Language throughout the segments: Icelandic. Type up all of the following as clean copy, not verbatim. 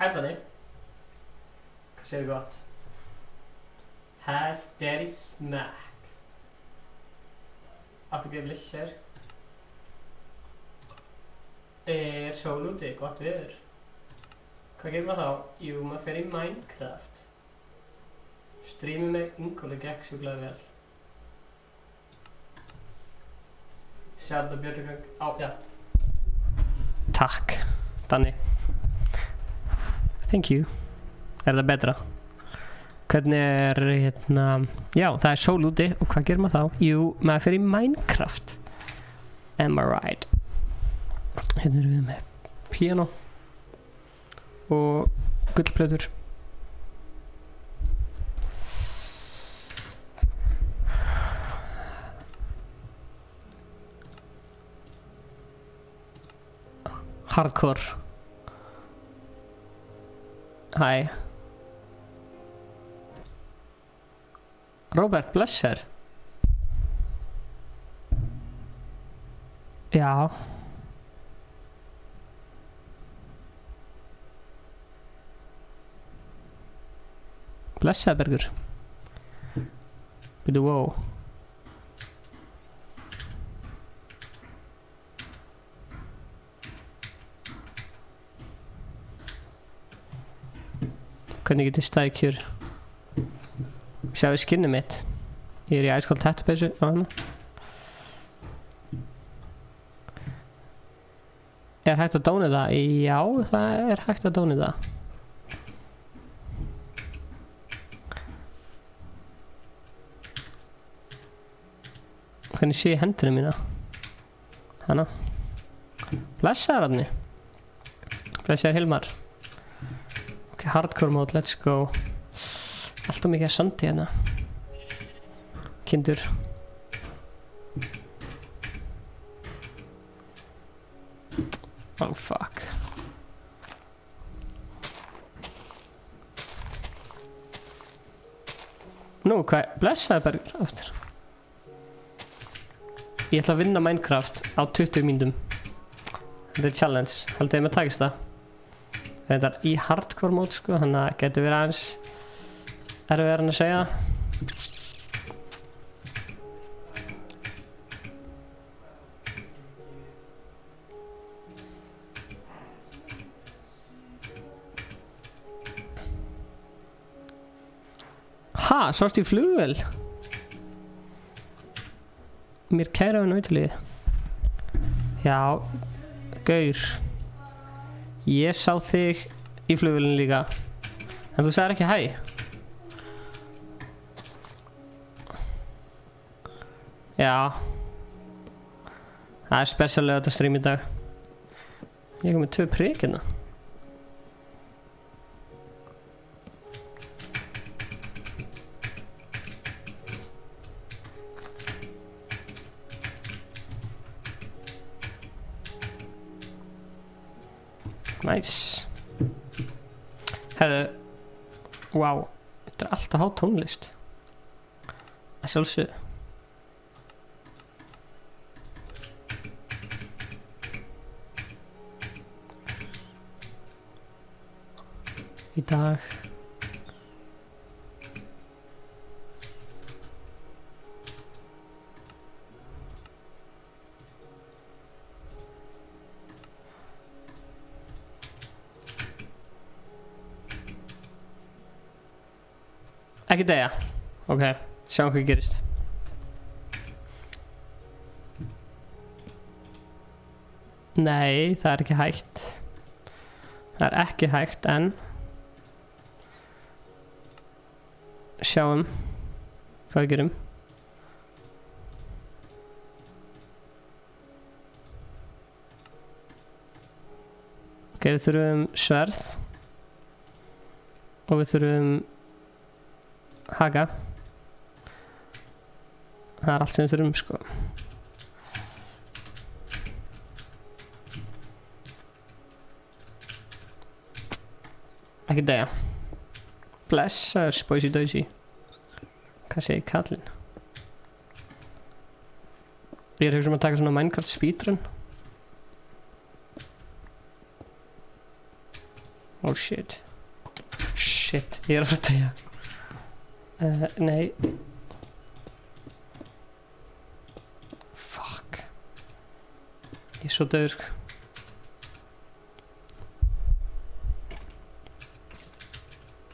Hæ Danni. Hvað segir gott? Has daddy smack? Áttu að gefa blissir. Sól úti, gott veður. Hvað gerir maður þá? Jú, maður fer í Minecraft. Streamið með Ingóli gekk sjúklega vel. Sjáðu þetta björlugang á, já. Takk, Danni. Thank you. Það betra? Hvernig hérna... Já, það sól úti og hvað gerir maður þá? Jú, maður fer í Minecraft. Am I right? Hérna erum við með piano og gullplötur. Hardcore. Hæ. Robert Blesser. Já. Blessabergur. Byrju, wow. Hvernig getur staðið kjur? Sjáðu skinnið mitt. Ég í æskald hættupeysu á hana. Er hægt að dóna það? Já, það er hægt að dóna það. Hvernig sé ég hendina mína? Hanna. Blessaður Árni. Blessaður Hilmar. Ok, hardcore mode, let's go. Alltaf mikið sandi hérna. Kindur. Oh fuck. Nú, hvað? Blessaður Bergur aftur. Ég ætla að vinna Minecraft á 20 mínútum. Þetta er challenge. Haldið ég með takist það. Þetta er í hardcore mode sko, þannig að það getur verið aðeins erfiðar en að segja. Ha, sástu í flugvél? Mér kæra við nautalíði. Já, gaur. Ég sá þig í flugvélinu líka. En þú sagðir ekki hæ. Já. Það er spesialega þetta stream í dag. Ég kom með 2 prik hérna. Nice. Hefðu. Wow. Þetta er alltaf há tónlist. Það sjálfsögðu. Í dag. Ekki deyja. Ok, sjáum hvað gerist. Nei, það er ekki hægt. Það er ekki hægt en sjáum hvað við gerum. Ok, við þurfum sverð og við þurfum haga. Það er allt sem við þurfum sko. Ekki deyja. Blessaður Spoisy Doisy. Hvað segir kallinn? Ég er að taka svona Minecraft speedrun. Oh shit. Shit, ég að fara að deyja. Nei. Fuck. Ég svo döður sko.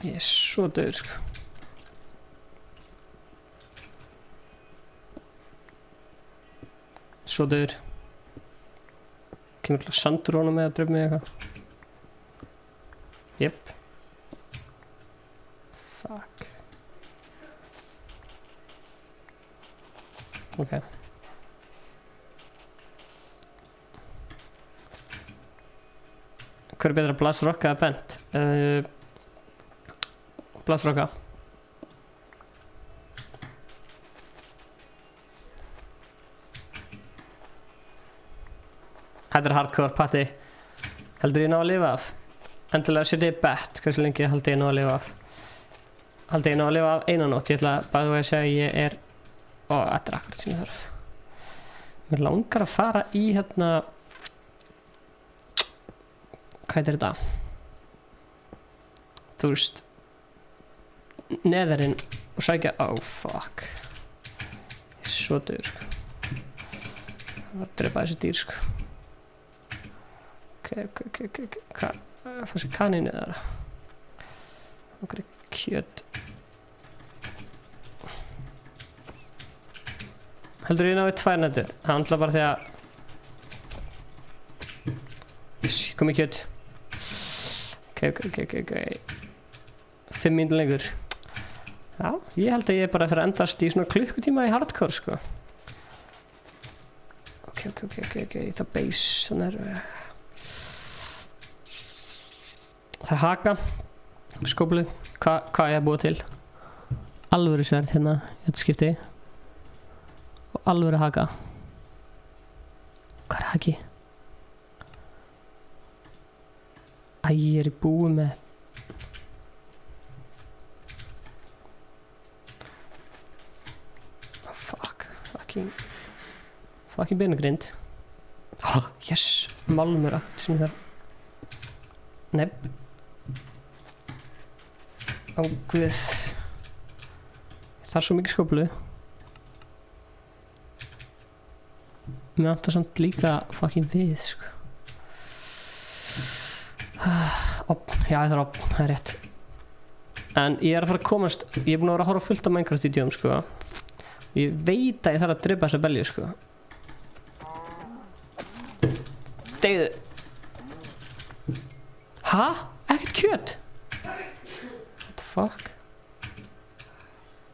Ég svo döður sko. Svo döður. Kemur sandur honum með að dröfum mig eitthvað. Jep. Fuck. Ok. Hver betra, Blasrocka eða Bent? Blasrocka. Þetta hardcore patti. Heldur ég ná að lifa af? Endilega setja ég bet hversu lengi haldi ég ná að lifa af. Haldi ég ná að lifa af eina nótt. Ég ætla bara að segja ég er... þetta akkurat sem ég þarf. Mér langar að fara í hérna... Hvað heitir þetta? Þú veist... Neðarinn og sækja... fuck. Ég er svo döður sko. Það var að drepa þessi dýr sko. Ok. Hvað? Það fannst ég kanínu þar. Okkur kjöt. Heldur ég náði 2 nættur. Það handla bara því að... Kom í kjöt. Ok. 5 mínútur lengur. Já, ég held að ég bara fyrir að endast í svona klukkutíma í hardcore sko. Ok. Það base, hann er... Það er haka. Skóplu. Hvað ég að búa til? Alvöru sverð hérna í þetta skipti. Og alvöru haka. Hvað er haki? Ég er í búi með... Fucking beinagrind. Yes! Málmur aftur sem ég þarf. Nepp. Guð. Það er svo mikið skóplu. Mér vantar samt líka fucking við, sko. Já, ég þarf opn, það er rétt. En ég er að fara að komast, ég er búin að vera að horfa fullt af Minecraft vídeóum, sko. Ég veit að ég þarf að drepa þessa belju, sko. Deyðu. Ha? Ekkert kjöt? What the fuck?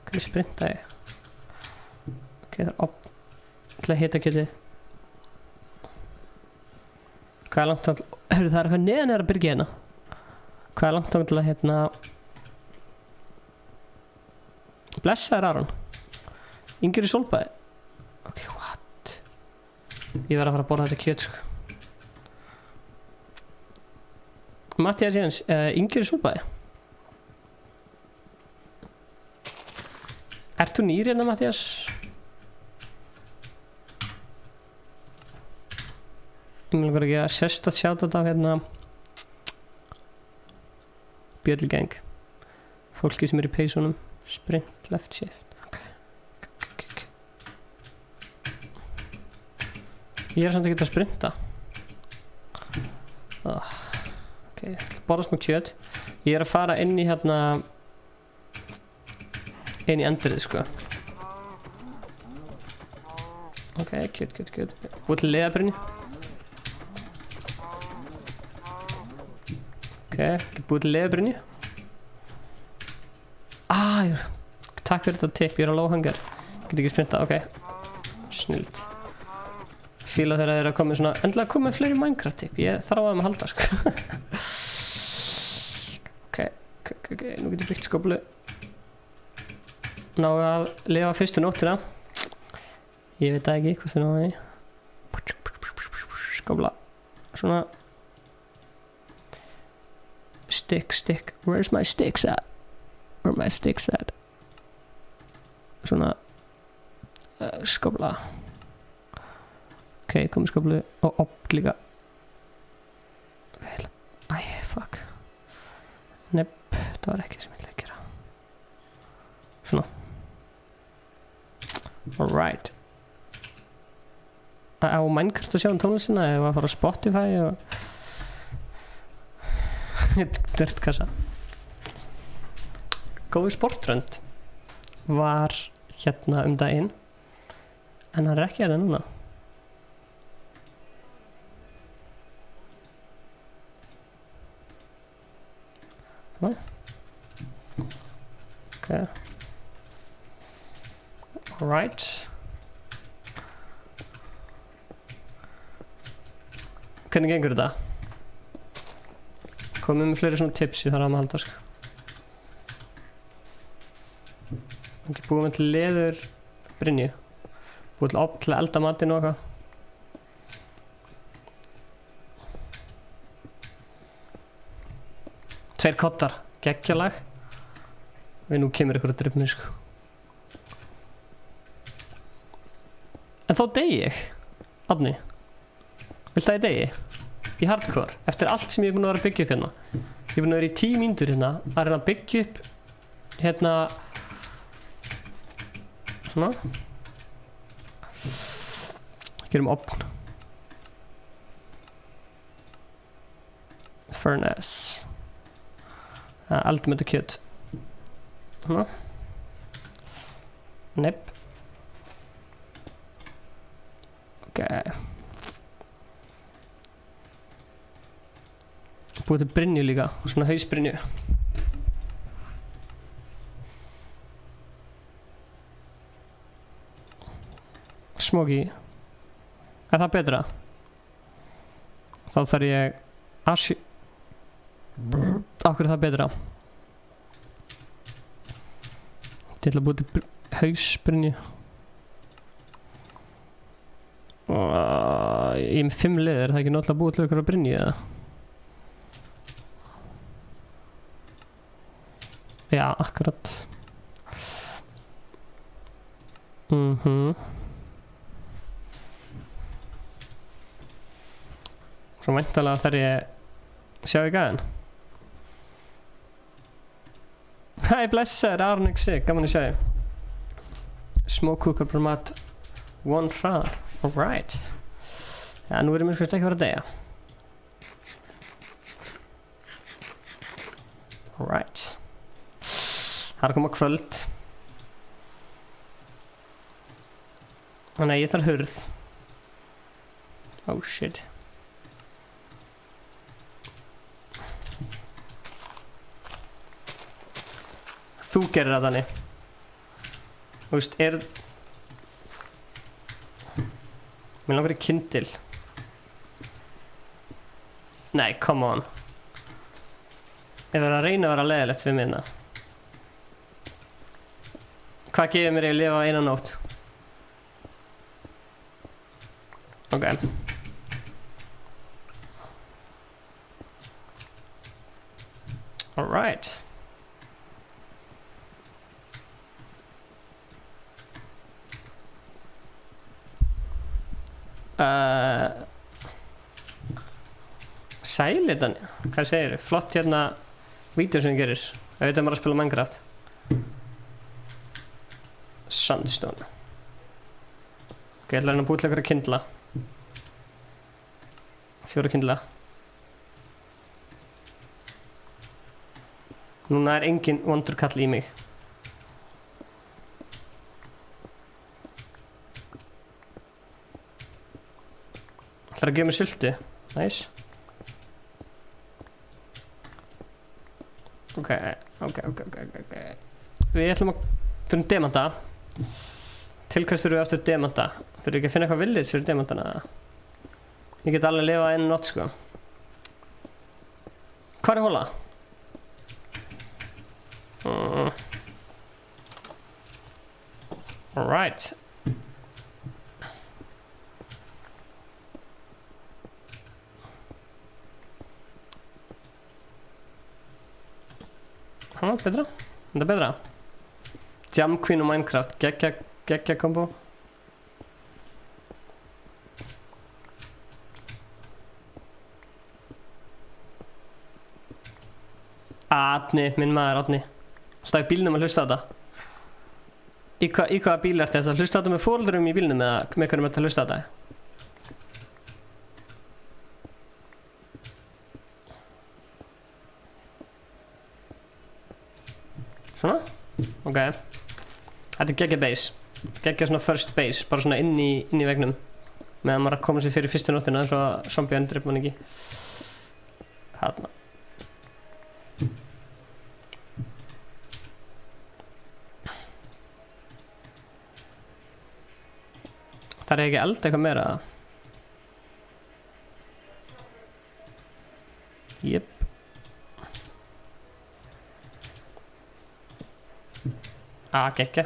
Hvernig sprinta ég? Ok, það er opn. Til að hita kjötið. Hvað er langt til að... Hörru, það er eitthvað neðan að byrja hérna. Hvað er langt til að hérna... Blessaður Aron. Ingjur í sólbæði. Ok, what? Ég verð að fara að borða þetta kjöt, sko. Mattias Jens, Ingjur í sólbæði. Ert þú nýr hérna, Mattias? Ég vil bara ekki að sérstætt sjáta þetta af hérna Björlgang. Fólki sem er í peysunum. Sprint, left shift. Ok. Ég er samt ekki að sprinta. Ok, ég ætla að borða smá kjöt. Ég er að fara inn í hérna inn í endurið, sko. Ok, kjöt. Búið til leðabrinni. Ok, get búið til leðabrinni. Takk fyrir þetta tip, ég er á lóhangar. Get ekki sprinta, ok. Snilt. Fíla þegar þeir eru að koma svona, endilega koma með fleiri Minecraft tip. Ég þarf á þeim að halda, sko. Ok, nú get ég byggt skóplu. Ná að lifa fyrstu nóttina. Ég veit það ekki, hvað það náði. Skópla. Svona. Stick. Where's my sticks at? Where my sticks at? Svona. Skópla. Ok, komið skóplu. Og líka. Ok, fuck. Nepp, það var ekki sem ég ætla að gera. Svona. Alright. Á Minecraft að sjá tónlistina eða að fara á Spotify og dörtkassa. Góður sportrönd var hérna daginn en hann ekki þetta núna. Okay. Alright. Hvernig gengur þetta? Komum með fleiri svona tips ég þarf að halda sko. Ekki búið með til leður brynju. Búið til opn til að elda matinn og eitthvað. Tveir kottar, geggjalag. Og nú kemur ykkur að drifna sko. En þá degi ég, Árni. Viltu að ég degi? Í hardcore, eftir allt sem ég er búin að vera að byggja upp hérna. Ég er búin að vera í 10 mínútur hérna að reyna að byggja upp hérna svona. Gerum opn. Furnace. Eldum þetta kjöt. Svona. Nepp. Okay. Búið til brynju líka, svona hausbrynju. Smoky. Er það betra? Þá þarf ég Af hverju er það betra? Ég ætla að búið til hausbrynju. Ég er með 5 liðir, er það ekki náttúrulega búið til ykkur að brynju eða? Já, akkurat. Svo væntanlega þarf ég sjá í gæðin. Hæ, blessaður, Arnexi, gaman að sjá þig. Smoke per mat 1 hraðar. Alright. Já, nú erum við ekki að vera að deyja. Alright. Það er að koma kvöld. Nei, ég þarf hurð. Oh shit. Þú gerir það þannig. Þú veist, mér langar í kindil. Nei, come on. Ég verður að reyna að vera leiðilegt við minna. Hvað gefur mér að lifa eina nótt? Ok. Alright. Sælir þannig. Hvað segirðu? Flott hérna vídeó sem þú gerir. Ég veit að maður að spila Minecraft. Sandstone. Ok, ég ætla að reyna að búið til ykkur að kindla. 4 kindla. Núna er engin vondurkall í mig. Það er að gefa mér sultu. Nice. Ok. Við ætlum að þurfum demanta. Til hvers þurfum við aftur demanta? Þurfum við ekki að finna eitthvað village fyrir demantana? Ég get alveg lifað einu nótt sko. Hvar er hóla? Alright. Betra? Þetta er betra. Jam Queen og Minecraft, geggja kombo. Árni, minn maður Árni. Alltaf í bílnum að hlusta á þetta. Í hvaða bíl ertu þetta? Hlusta á þetta með foreldurum í bílnum eða með hverjum ertu að hlusta á þetta? Svona? Ok. Þetta er geggja base. Geggja svona first base, bara svona inn í vegnum. Meðan maður að koma sér fyrir fyrstu nóttina eins og zombie drep mann ekki. Þarna. Það er ekki elda eitthvað meira. Jep. Geggja.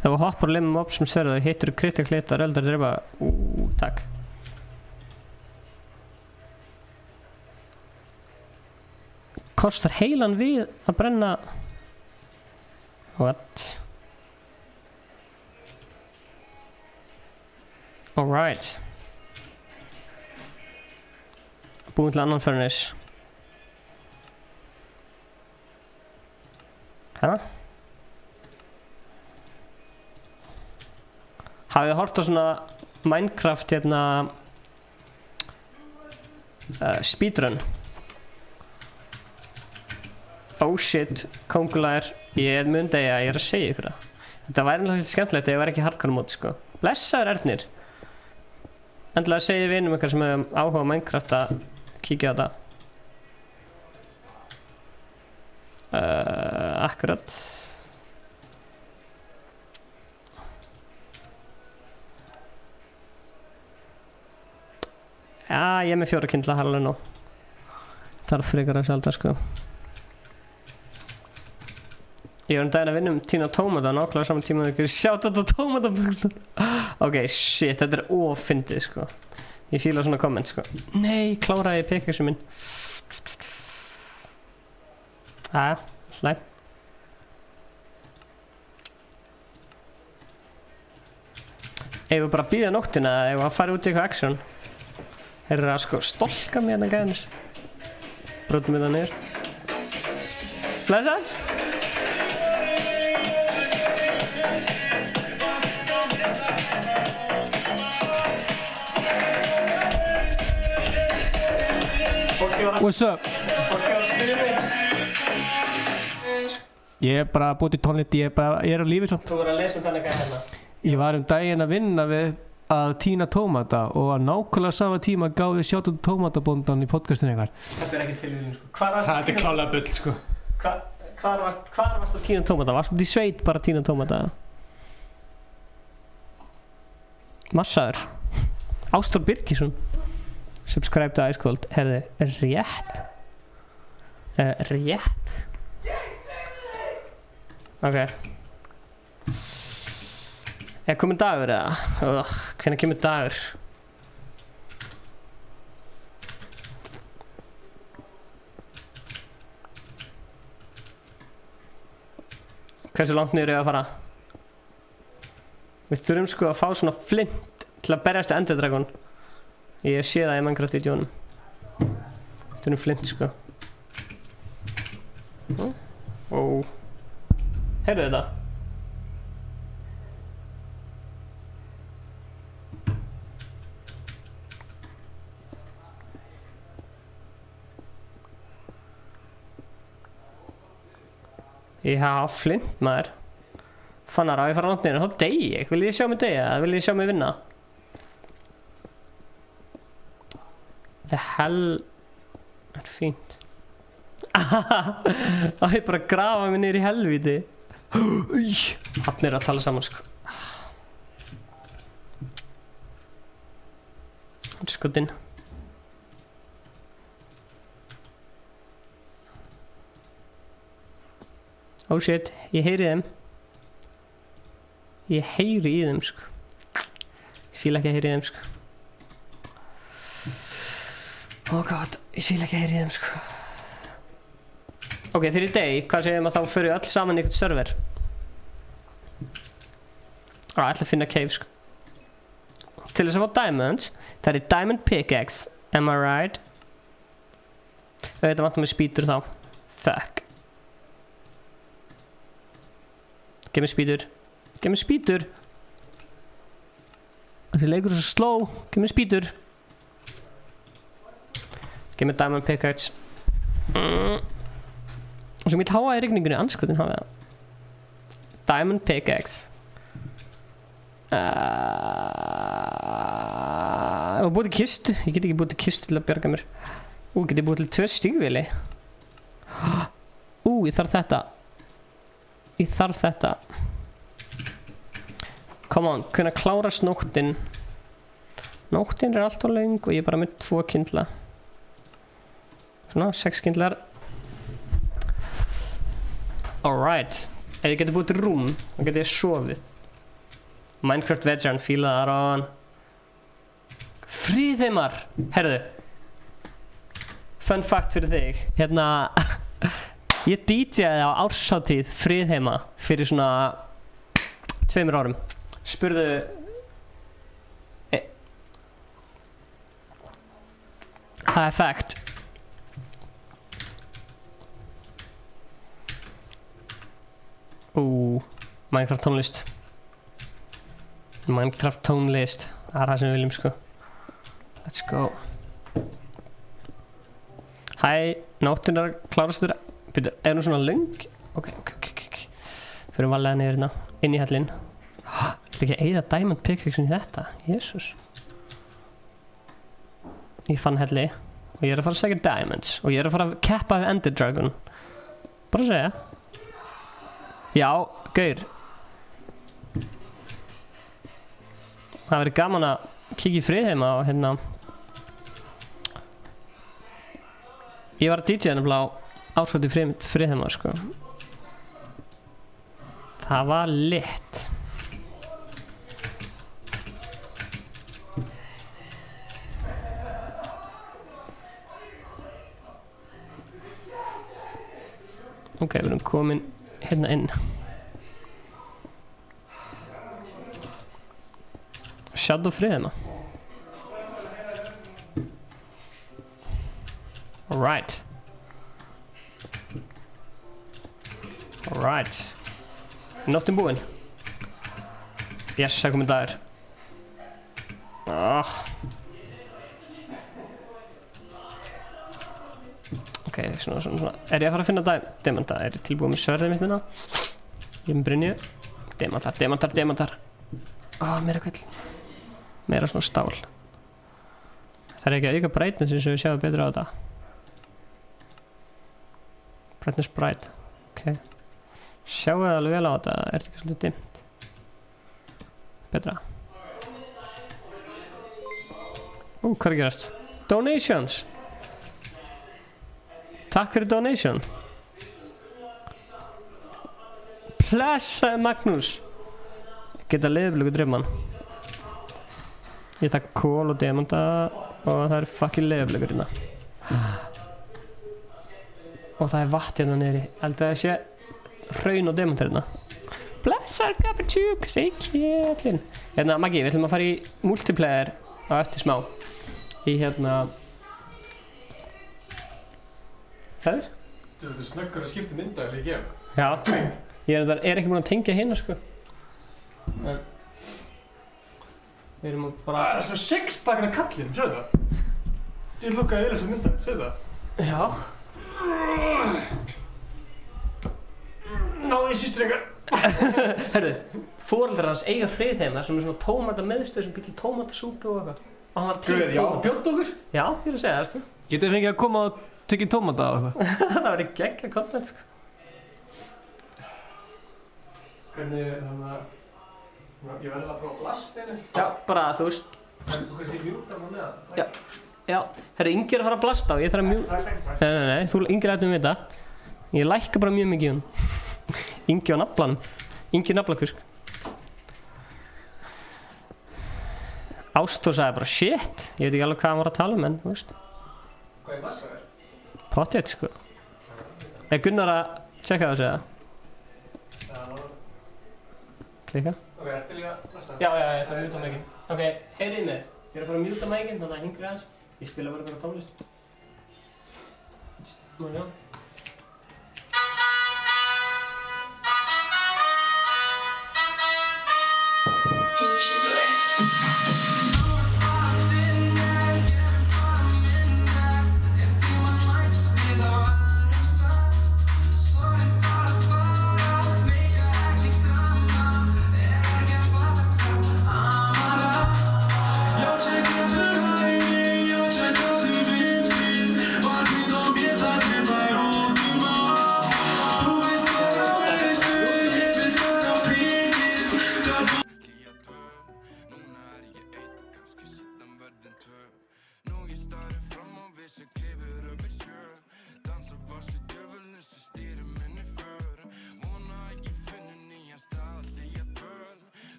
Ef þú hoppar og lemur mob sem sverðu og hittur kritikal hit og eldar drepa. Takk. Kostar heilan við að brenna. What? Alright. Búin til annan furnace. Hérna. Hafið þið hort á svona Minecraft hérna speedrun? Oh shit, kóngulær, ég mun degja, ég er að segja ykkur það. Þetta væri náttúrulega skemmtilegt ef ég væri ekki hardcore mót, sko. Blessaður Ernir. Endilega segið vinum ykkar sem hefur áhuga á Minecraft að kíkja á þetta. Akkurat. Já, ég er með 4 kindla alveg nú. Þarf frekar að selda, sko. Ég var daginn að vinna Tína Tómata nákvæmlega saman tíma og ykkur shoutout á Tómata. Ok, shit, þetta er ofindið, sko. Ég fíla svona komment, sko. Nei, kláraði pickaxe minn. Slæm. Ef við bara bíða nóttina eða ef við að fara út í eitthvað action. Þeir eru að sko stolka mér hérna gæðinir. Brotum við það niður. Blessa? What's up? Ég er bara búið í tónlist, ég er á lífi svona. Þú voru að lesa þannig gæði hérna. Ég var daginn að vinna við að tína tómata og að nákvæmlega sama tíma gáði shoutout tómatabóndan í podcastinu ykkar. Þetta er ekki tilvíðin, sko. Það er klálega bull, sko. Hvar varst að tína tómata? Varst þú í sveit bara að tína tómata? Massaður. Ástór Birgisson. Subscribe to Ice Cold. Herði, rétt. Rétt. Ok. Er komin dagur eða? Hvenær kemur dagur? Hversu langt niður er að fara? Við þurfum sko að fá svona flint til að berjast Ender Dragon. Ég sé það í Minecraft vídeónum. Við þurfum flint sko. Heyrðu þetta? Ég hafa flint maður. Fannar á ég fara langt niður, þá dey ég. Vil ég sjá mig deyja eða vil ég sjá mig vinna? The hell. Það er fínt. Á ég bara að grafa mig niður í helvíti. Hafnir að tala saman sko. Það er skotinn. Oh shit, ég heyri þeim. Ég heyri í þeim sko. Ég fíla ekki að heyri í þeim sko. Oh god, ég fíla ekki að heyri í þeim sko. Ok, þegar í dag, hvað segjum að þá fyrir öll saman í eitthvað server? Ég ætla að finna cave sko. Til þess að fá diamonds, það er diamond pickaxe, am I right? Þetta vantar með spýtur þá. Fuck. Gef mér spýtur. Gef mér spýtur. Þessi leikur er svo slow. Gef mér spýtur. Gef mér diamond pickaxe. Og sem ég táa í rigningunni, anskotin hafa það. Diamond pickaxe. Ég var búið til kistu. Ég get ekki búið til kistu til að bjarga mér. Get ég búið til 2 stígvéli. Ég þarf þetta. Ég þarf þetta. Come on, kunna klárast nóttin. Nóttin er alltaf löng og ég er bara með 2 kyndla. Svona, 6 kyndlar. Alright. Ef ég geti búið til rúm, þá geti ég sofið. Minecraft veteran, fílaðar á hann. Friðheimar! Herðu. Fun fact fyrir þig. Hérna, ég DJaði á árshátíð Friðheima fyrir svona 2 árum. Spurðu... Það er fact. Minecraft tónlist. Minecraft tónlist. Það er það sem við viljum sko. Let's go. Hæ, nóttin er að klárast þér. Byrju, er hún svona löng? Ok. Fyrir valega niður hérna. Inn í hellinn. Ætla ekki að eyða diamond pickaxe í þetta? Jésús. Ég fann helli. Og ég er að fara að segja diamonds. Og ég er að fara að keppa við Ender Dragon. Bara að segja. Já, gaur. Það verið gaman að kíkja í Friðheima og hérna. Ég var að DJ nefnilega á árshátíð Friðheima sko. Það var lit. Ok, við erum komin hérna inn. Shadow Friðheima. Alright. Nóttin búin. Yes, það komið dagur. Ok, svona. Er ég að fara að finna demanta? Er ég tilbúið með sverðið mitt minna? Ég með brynju. Demantar. Meira kvill. Meira svona stál. Það er ekki að auka brightness eins og við sjáum betur á þetta. Brightness bright. Ok. Sjáu það alveg vel á þetta, er þetta ekki svolítið dimmt? Betra. Hvað er að gerast? Donations! Takk fyrir donation. Blessaði Magnús. Geta leiðublöku drifmann. Ég takk kól og demanta og það er fucking leiðublökur hérna. Og það er vatn hérna niðri. Heldur að það sé hraun og demant hérna. Blessar Gabbertjúk, segi kjellin. Hérna, Maggi, við ætlum að fara í multiplayer á eftir smá. Í hérna... Sæður? Þetta er snöggur að skipta myndaðil í gem. Já, ég er ekki búinn að tengja hérna sko. En... Við erum bara... Það er svo sixpackina kallinn, sjáðu það? Ég lukkaði vel þessar myndaðil, sjáðu það? Já. Náðu í systur ykkar. Herðu, foreldrar hans eiga Friðheima sem er svona tómatameðstöð sem býr til tómatasúpu og eitthvað. Og hann var til tómat. Já, bjóddu okkur? Já, ég er að segja það sko. Getið þið fengið að koma og tekja tómata á eitthvað? Það var ekki geggja content sko. Hvernig, þannig að... Ég verði að prófa blastinu. Já, bara þú veist... Þú kannski mjútar maður með það? Já. Herðu, Ingi er að fara að blasta og ég þarf að Strax. Nei, þú Ingi er eftir með þetta. Ég lækka bara mjög mikið í hún. Ingi á naflanum. Ingi naflakusk. Ástór sagði bara shit. Ég veit ekki alveg hvað hann var að tala um en, þú veist. Hvað er massa þér? Pottet, sko. Er Gunnar að tjekka það og segja? Klikka. Ok, ertu líka að blasta? Já, ég ætla að mjúta mækinn. Ok, heyrið mig. Ég er að fara að mjúta mækinn, þannig að hingri aðeins. Ég spila bara tónlist.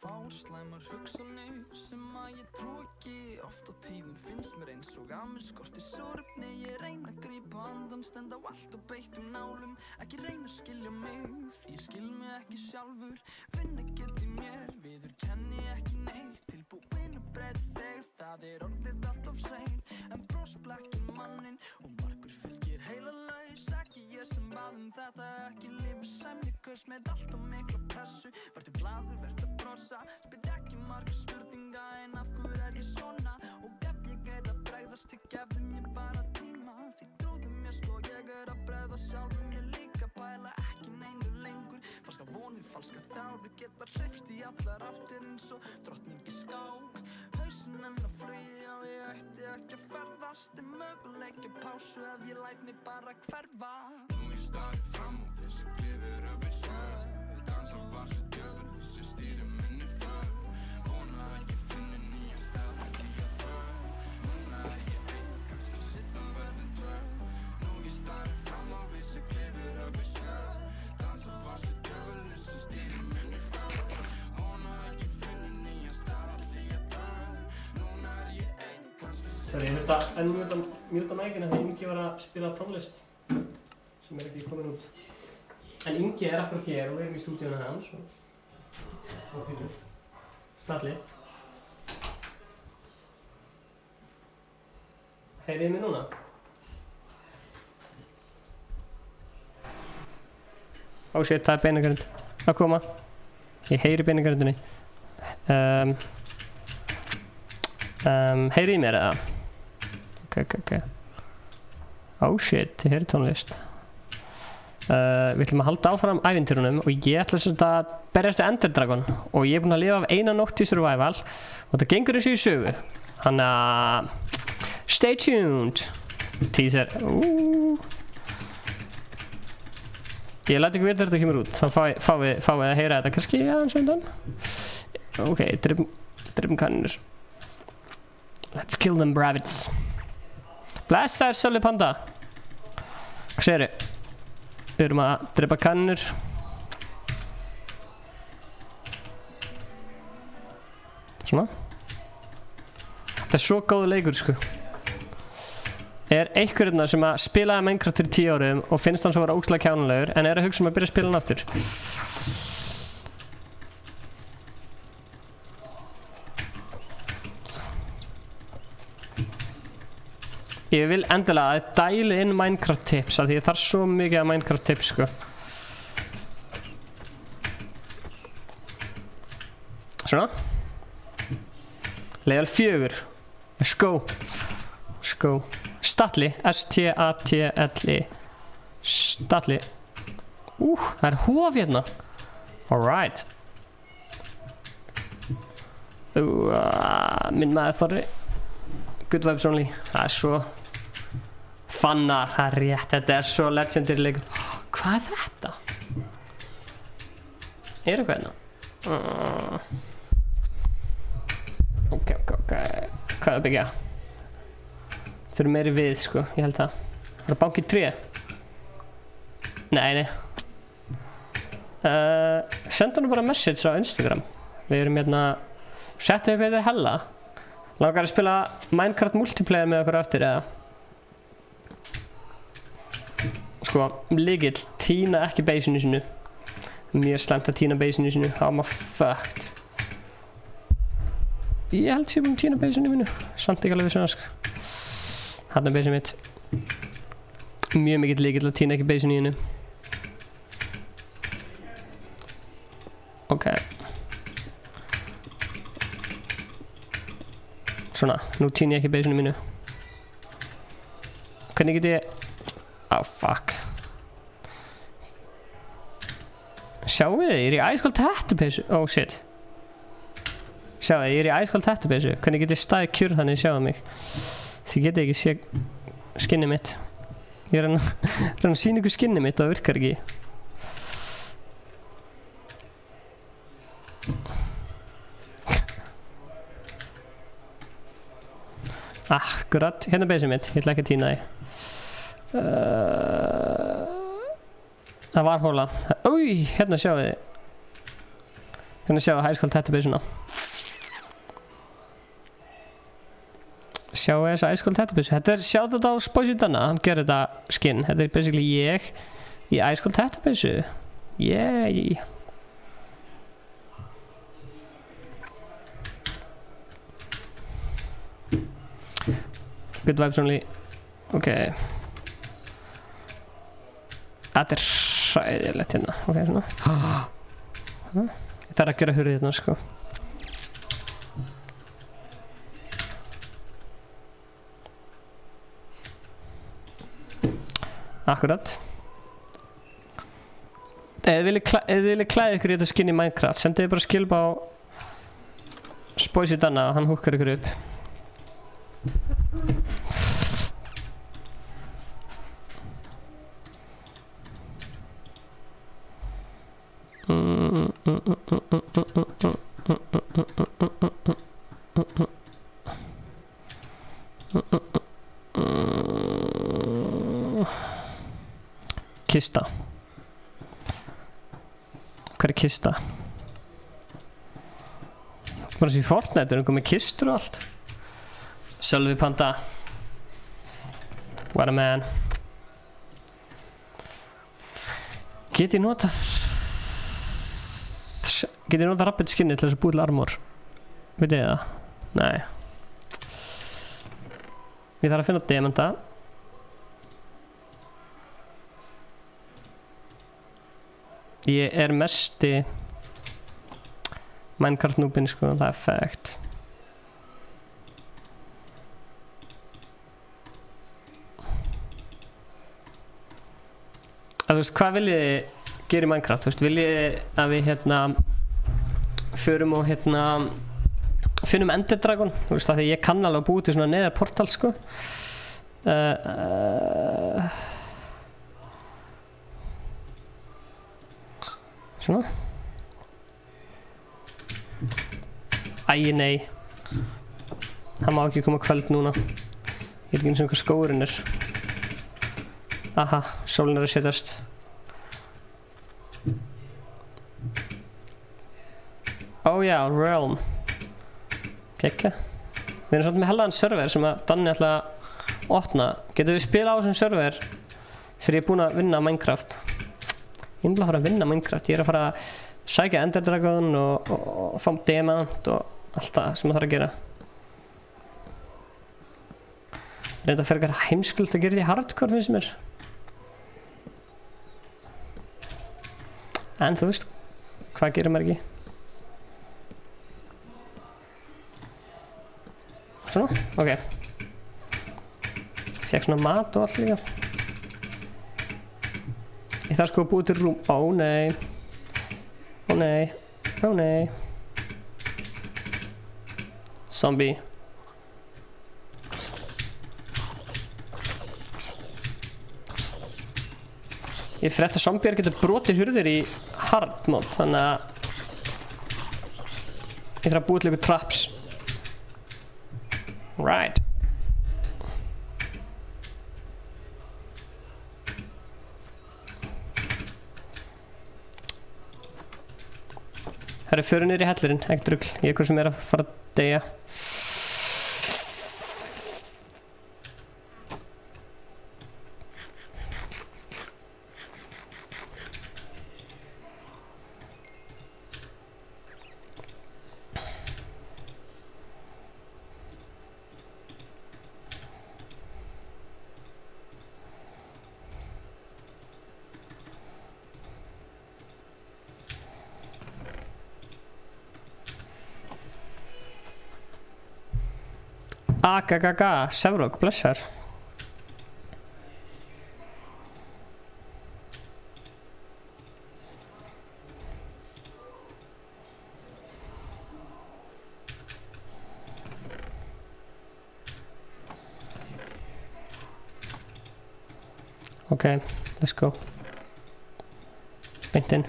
Fár slæmar hugsanir sem að ég trú ekki. Oft á tíðum finnst mér eins og að mér skorti súrefni. Ég reyna að grípa andan, stend á allt og beittum nálum. Ekki reyna að skilja mig, því ég skil mig ekki sjálfur. Vinn ekkert í mér, viðurkenni ekki neitt. Tilbúin að breyta þegar það orðið allt of seint. En bros blekkir mannin og margur fylgir heilalaus. Ekki ég sem bað þetta, ekki lifa sæmlíkaust með allt og mikla pressu. Vertu glaður, vertu að brosa. Spyr ekki margar spurninga en af hverju ég svona. Og ef ég að bregðast til gefðu mér bara tíma. Því trúðu mér sko ég að bregða sjálfum mér líka. Pæla ekki neinu lengur. Falska vonir, falska þráður geta hreyfst í allar áttir eins og drottningi skák. Hausinn enn á flugi og ég ætti ekki að ferðast. Möguleiki pásu ef ég læt mig bara hverfa. Nú ég stari fram og finnst ég klifur upp eins og dansa var svo djöfur sem stýrir minni för. Vona að ég finni nýja stað með nýja börn. Núna ég einn, kannski seinna verðin tvö. Nú ég stari fram og finnst ég klifur upp eins og dansa var svo djöfur sem stýrir minni för. Vona að ég finni nýja stað með nýja börn. Núna ég einn, kannski Sorry, ég þurfti að mjúta mækina þegar Ingi var að spila tónlist sem ekki komin út. En Ingi akkurat hér og við erum í stúdíónu hans og fyrir Stalli. Heyrið mig núna? Oh shit, það beinagrund að koma. Ég heyri beinagrundinni. Heyrið mér eða? Ok. Oh shit, þið heyrið tónlist. Við ætlum að halda áfram ævintýrunum og ég ætla að berjast við Ender Dragon og ég búinn að lifa af eina nótt í survival og það gengur eins og í sögu. Þannig að stay tuned. Teaser. Ég læt ykkur vita þegar þetta kemur út. Þá fáið að heyra þetta kannski aðeins undan. Ok, drifum kannur. Let's kill them rabbits. Blessaður Sölvi Panda. Hvað segirðu? Við erum að drepa kannur. Svona. Þetta svo góður leikur sko. Einhver hérna sem að spilaði Minecraft fyrir 10 árum og finnst hann svo vera ógeðslega kjánulegur en að hugsa að byrja að spila hann aftur. Ég vil endilega að dæli inn Minecraft tips af því ég þarf svo mikið af Minecraft tips sko. Svona. Level 4. Let's go. Statli. S-T-A-T-L-I. Statli. Það hóf hérna. Alright. Minn maður Þorri. Good vibes only. Það svo fannar, það rétt. Þetta svo legendary leikur. Hvað þetta? Eitthvað hérna? Ok. Hvað byggja? Þau meiri við, sko. Ég held það. Það banki 3. Nei. Senda hann bara message á Instagram. Við erum hérna settu upp eitthvað hella. Langar að spila Minecraft multiplayer með okkur eftir eða? Sko, lykill, týna ekki basinu sínu. Mjög slæmt að týna basinu sínu. Þá er maður fucked. Ég held ég búin að týna basinu mínu. Samt ekki alveg vissan, sko. Þarna er basinu mitt. Mjög mikill lykill að týna ekki basinu sínu. Ok. Svona, nú týni ég ekki basinu mínu. Hvernig get ég... fuck. Sjáu þið, ég er í æskóld hættupeysu. Oh shit. Sjáu þið, ég er í æskóld hættupeysu. Hvernig get ég staðið kjur þannig sjáu mig. Þið getið ekki sé skinnið mitt. Ég er að sýna ykkur skinnið mitt og það virkar ekki. Akkurat, hérna beysið mitt, ég ætla ekki að týna því. Það var hóla. Új, hérna sjáu þið. Hérna sjáu hæskóld hættubeysuna. Sjáu þessa hæskóld hættubeysu. Þetta er sjáðu þetta á Spicy Danna, hann gerir þetta skinn. Þetta er basically ég í hæskóld hættubeysu. Yay. Good vibes only. Ok. Þetta er hræðilegt hérna. Ok, svona. Ég þarf að gera hurðið hérna, sko. Akkurat. Ef þið viljið klæða ykkur í þetta skinn í Minecraft, sendið bara skilba á Spicy Danna og hann húkkar ykkur upp. Kista. Hvað er kista? Bara þessi Fortnite er einhver með kistur og allt. Sölvi Panda. What a man. Get ég notað Rapid skinni til þess að búið til armor? Veit ég það? Nei. Ég þarf að finna demanta. Ég er mesti Minecraft noobin, sko, það er fact. Þú veist, hvað viljið þið gera í Minecraft? Þú veist, viljið þið að við förum og finnum Ender Dragon? Þú veist, af því ég kann alveg að búið til svona neðar portal, sko. Svona. Æi, nei. Það má ekki koma kvöld núna. Ég er ekki eins og einhver skóurinn er. Aha, sólinn er að setjast. Ó já, Realm. Kekka. Við erum svolítið með hellaðan server sem að Danni ætla að opna. Getum við spila á þessum server fyrir ég er búinn að vinna Minecraft? Ég er að fara að vinna Minecraft. Ég er að fara að sækja Ender Dragon og fá demant og allt það sem það þarf að gera. Reynda fyrir eitthvað heimskuld að gera þetta í hardcore, finnst mér. En þú veist, hvað gerir maður ekki? Svona, ok. Fekk svona mat og allt líka. Ég þarf sko að búið til rúm. Ó nei. Ó nei. Ó nei. Ég frétt að zombiar getur brotið hurðir í hard mode, þannig að ég þarf að búa til ykkur traps. Right. Það er fyrir niður í hellurinn, ekkert rugl. Ég er hvort sem er að fara að deyja. Agagaga, Sevrog, blessar. Okay, let's go. Beint inn.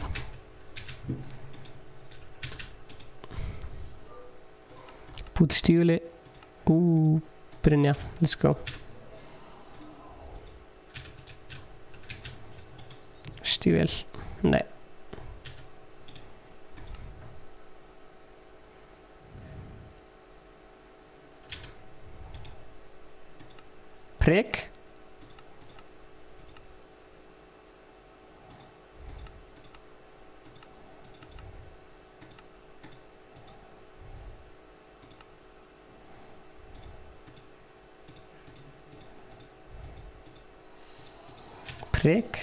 Put stífili. Brynja, let's go. Stível, nei. Prik. Prik.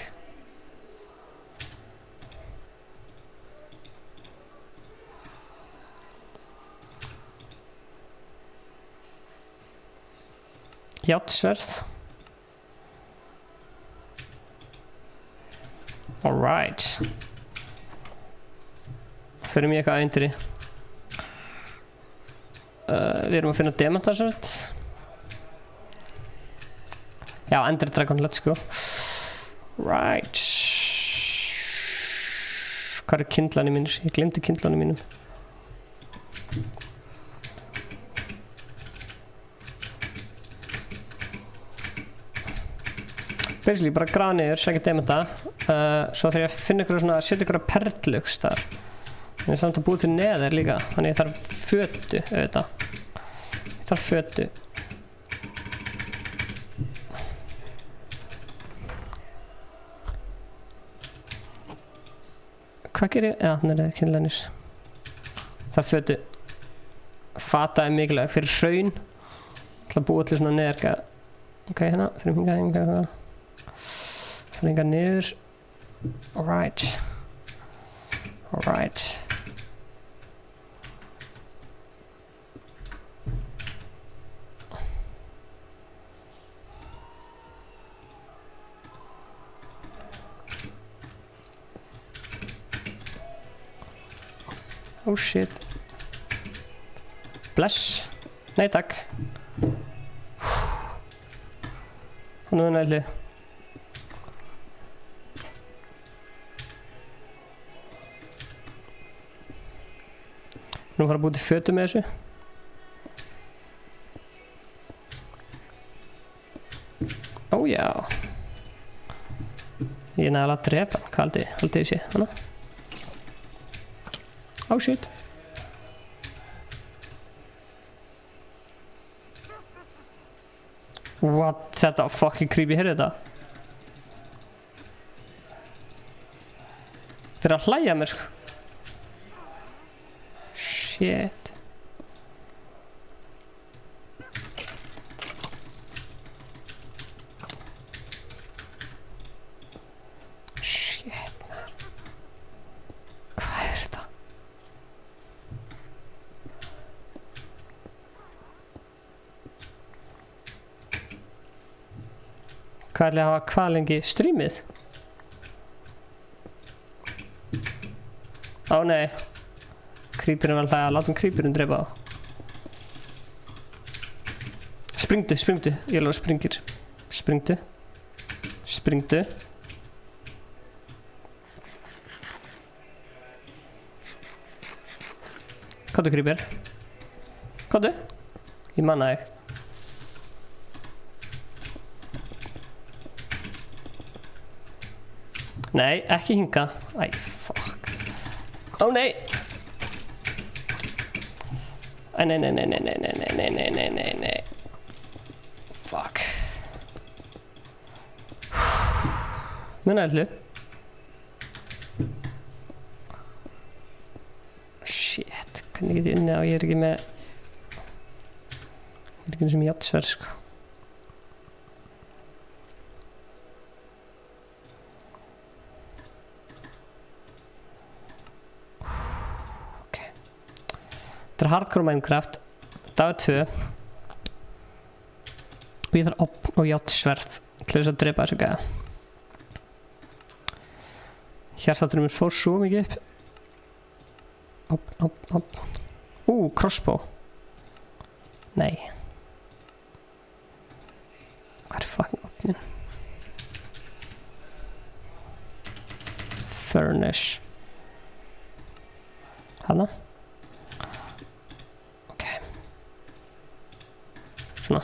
Járnsverð. Alright. Förum í eitthvað ævintýri. Við erum að finna demantarsvörð. Já, Ender Dragon, let's go. Right. Hvað kyndlanir mínir? Ég glemdi kyndlanir mínum. Basically bara grafa niður, sækja demanta. Svo þegar ég finna ykkur svona, setja ykkur perlugs þar. En ég þarf að búa til neðar líka. Þannig ég þarf fötu, auðvitað. Ég þarf fötu. Hvað gerir ég? Já, þannig er það kynlænir. Það fötu. Fata er mikilvæg fyrir hraun. Það að búa til svona neðarka. Ok, hérna, fyrir hingað. Fyrir hingað niður. Alright. Alright. Oh shit. Bless. Nei takk. Hann er næli. Nú fara að búið til fötu með þessu. Ó já. Ég er nægilega að drepa. Hvað haldið ég sé? Hanna. Oh shit. What? Þetta fucking creepy, heyrðu þetta? Þeir eru að hlæja mér sko. Shit. Shit man. Hvað er þetta? Hvað ætli að hafa hvað lengi streamið? Ó nei. Creeperinn var alltaf að láta creeperinn drepa á. Springdu, springdu. Ég lofa springir. Springdu. Springdu. Komdu Creeper. Komdu. Ég manna þig. Nei, ekki hinga. Æ, fuck. Ó nei. Æ, nei. Fuck. Muna ætlu. Shit, hvernig get ég unnið á, ég er ekki með eins og með játtsverð, sko. Ok. Þetta er hardcore Minecraft, dagur 2. Og ég þarf opn og játtsverð til þess að drepa þessu gæða. Hjartátturinn mér fór svo mikið upp. Opn. Crossbow. Nei. Hvað er fucking opnin? Furnace. Hanna? Ok. Svona.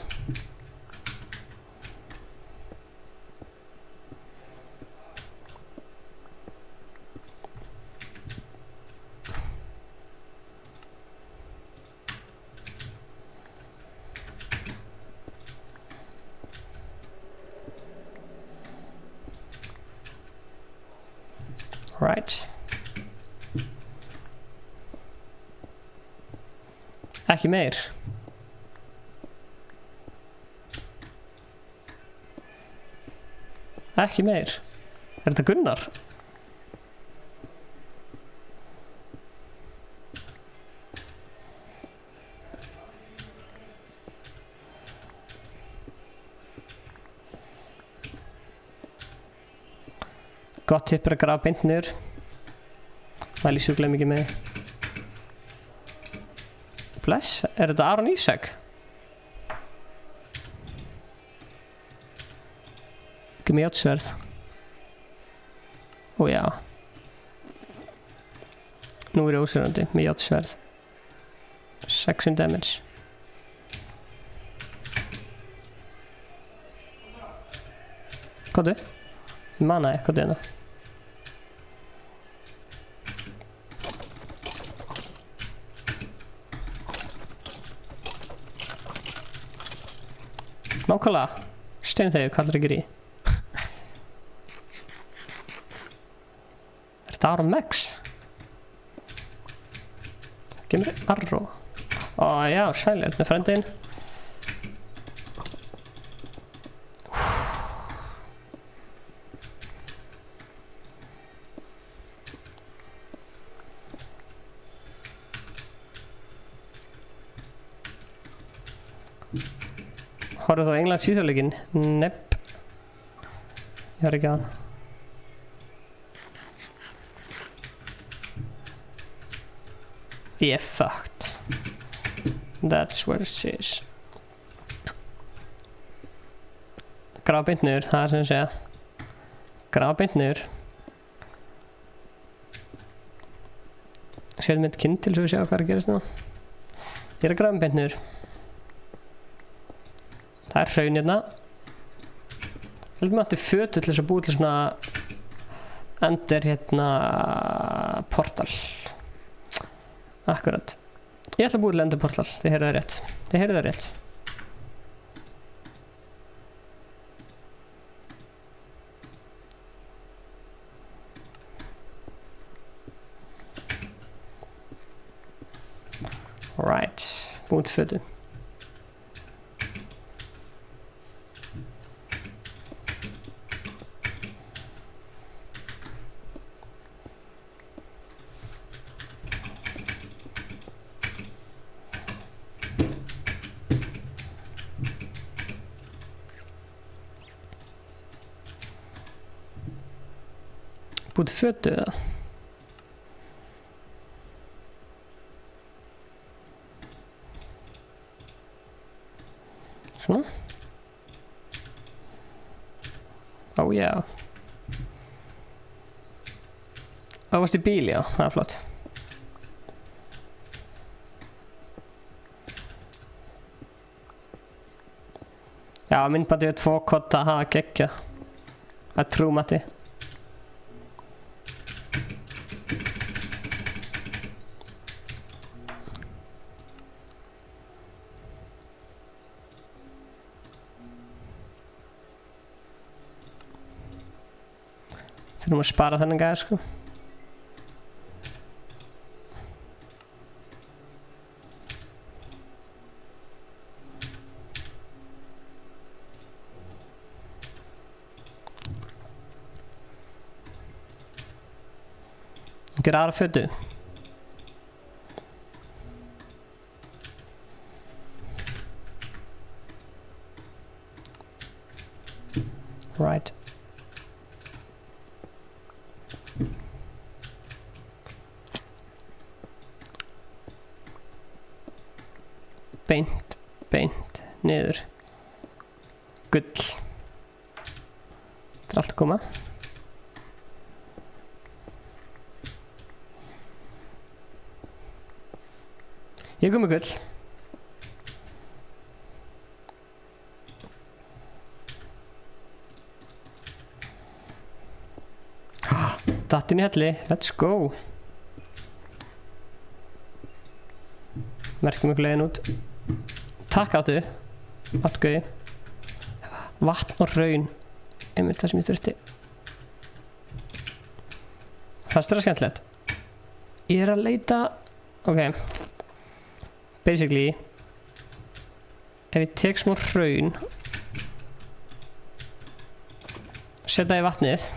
Right. Ekki meir. Ekki meir. Er þetta Gunnar? Gott tipp er að grafa beint niður. Það er sjúklega mikið með. Bless, er þetta Aron Ísak? Ekki með játtsverð. Ó já. Nú er ég ósverðandi með játtsverð. 6 damage. Hvað er? Ég manna þig, hvað er það? Nákvæmlega, steinþegi, hvað er að gera í? Er þetta Aron Max? Gemur Arro. Ó já, sælir, þetta er frendiðinn. Horfðu þú á Englands síðuleikinn? Nepp. Ég har ekki að hann. Ég fucked. That's what it is. Grafa beint niður, það er sem ég segja. Grafa beint niður. Séðu mynd kinn til svo við sjá hvað er að gerast nú. Ég er að grafa beint niður. Það er hraun hérna. Heldur maður átti fötu til þess að búi til svona ender hérna portal. Akkurat. Ég ætla að búi til ender portal, þið heyrðu það rétt. Þið heyrðu það rétt. Alright, búi til fötu. Búið til fötu eða? Svona. Ó já. Það varst í bíl, já, það er flott. Já, myndbandið 2 kotta, hafa geggja. Það er trú Matti. Þurfum að spara þennan gæða sko. Gera aðra fötu. Right. Beint, niður. Gull. Þetta er allt að koma. Ég kom með gull. Datt inn í helli, let's go. Merkjum ykkur leiðin út. Takk áttu gauði. Vatn og raun. Einmitt það sem ég þurfti. Það er störa skemmtilegt. Ég er að leita. Ok. Basically ef ég tek smá hraun setja í vatnið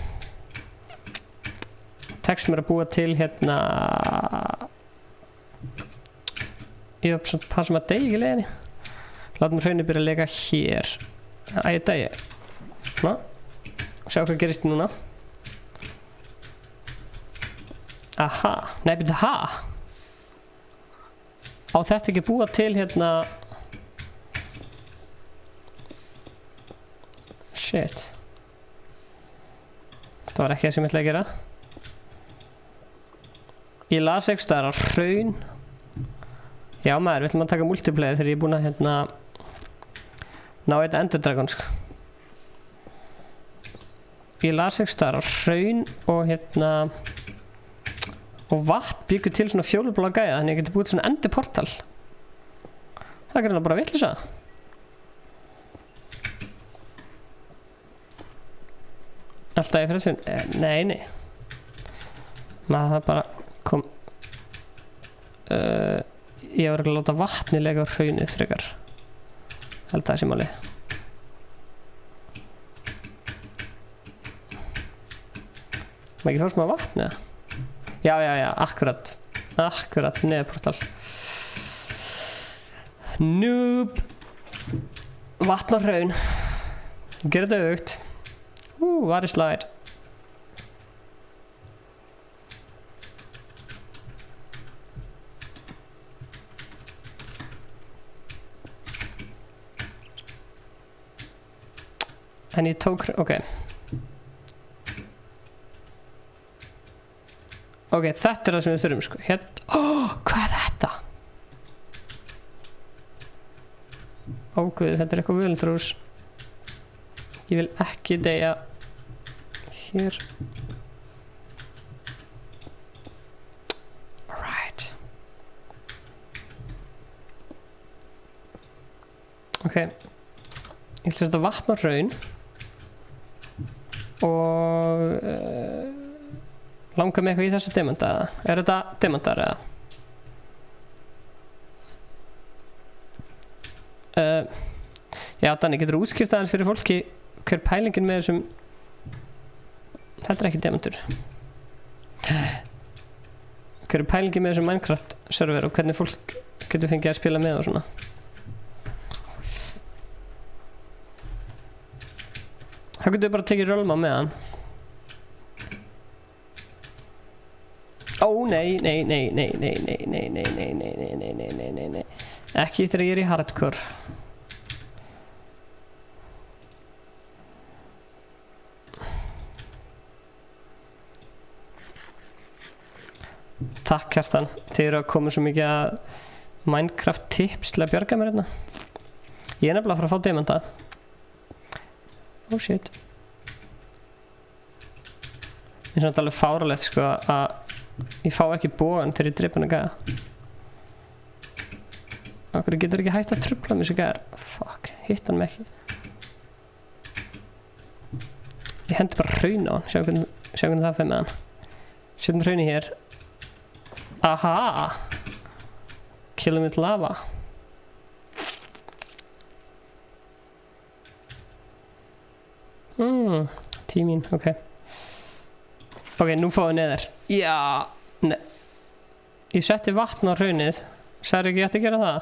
tekst mér að búa til hérna ég hef svona passa maður að deyja ekki leiðinni látum hraunir byrja að leika hér ég deyja svona sjá hvað gerist núna aha, nei byrja ha á þetta ekki búa til hérna shit það var ekki það sem ég ætlaði að gera ég las ekki staðar á hraun já maður, við ætlum að taka multiplayer þegar ég er búinn að hérna ná eitt Ender Dragon ég las ekki staðar á hraun og hérna og vatn byggur til svona fjólubláa gæja þannig að ég geti búið til svona endiportal það er greinlega bara vitleysa alltaf í frelsun nei maður það bara kom ég var að láta vatni lega á hraunið frekar held það sé máli maður ekki fá smá vatni eða Já, akkurat neðportal Noob Vatn og hraun Gerðu þetta aukt Var í slide En ég tók, ok Ok, þetta er það sem við þurfum sko hérna, hvað er þetta? Guð, þetta er eitthvað völundarhús Ég vil ekki deyja Hér Alright Ok Ég ætla að setja vatn og hraun Og langar mig eitthvað í þessa demanta er þetta demantar eða? Já Danni, getur þú útskýrt aðeins fyrir fólki hver pælingin með þessum þetta er ekki demantur hver pælingin með þessum Minecraft server og hvernig fólk getur fengið að spila með og svona það getur bara tekið rölma með hann nei ekki þegar ég er í hardcore Takk Kjartan, þið eru að koma svo mikið að Minecraft tips til að bjarga mér hérna ég er nefnilega að fara að fá demanta Oh shit. Það er samt alveg fáralegt sko að ég fá ekki bógan þegar ég drepa hana gæða. Akkur getur ekki hægt að trufla mig þessi gæðar. Fuck, hitt hann mig ekki. Ég hendi bara hraun á hann, sjá hvernig það fer með hann. Setjum hraun í hér. Aha! Kill him with lava. Tímín, ok. Ok, nú fáum við neðar. Já, ég setti vatn á hraunið. Sagði ekki ég ætti að gera það?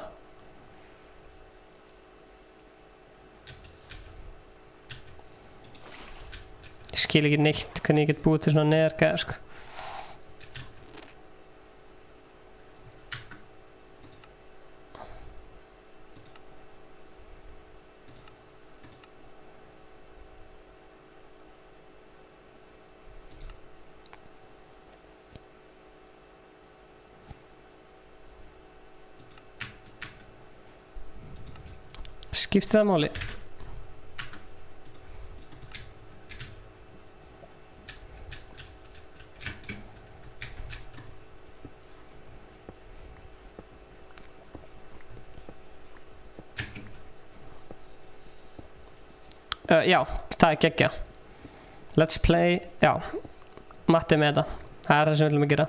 Ég skil ekki neitt hvernig ég get búið til svona neðargæða, sko. Skiptir það máli? Já, það er geggja. Let's play, já, Matti með þetta. Það er það sem við viljum að gera.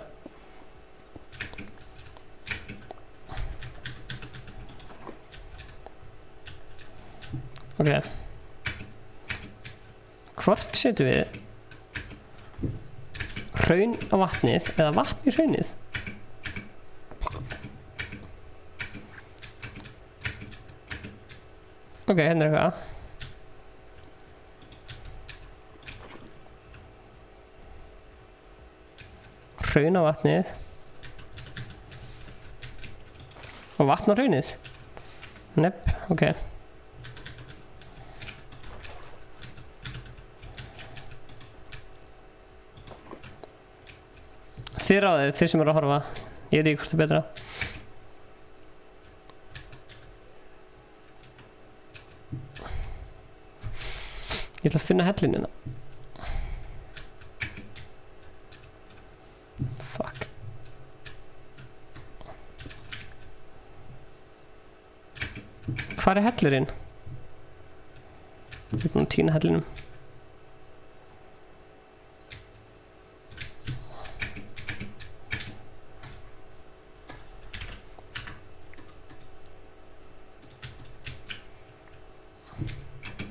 Ok. Hvort setjum við hraun á vatnið eða vatn í hraunið? Ok, hérna er eitthvað. Hraun á vatnið og vatn á hraunið. Nepp, ok. Þið ráðið, þið sem eru að horfa. Ég veit ekki hvort það er betra. Ég ætla að finna hellinina. Fuck. Hvar er hellurinn? Ég er búinn að týna hellinum.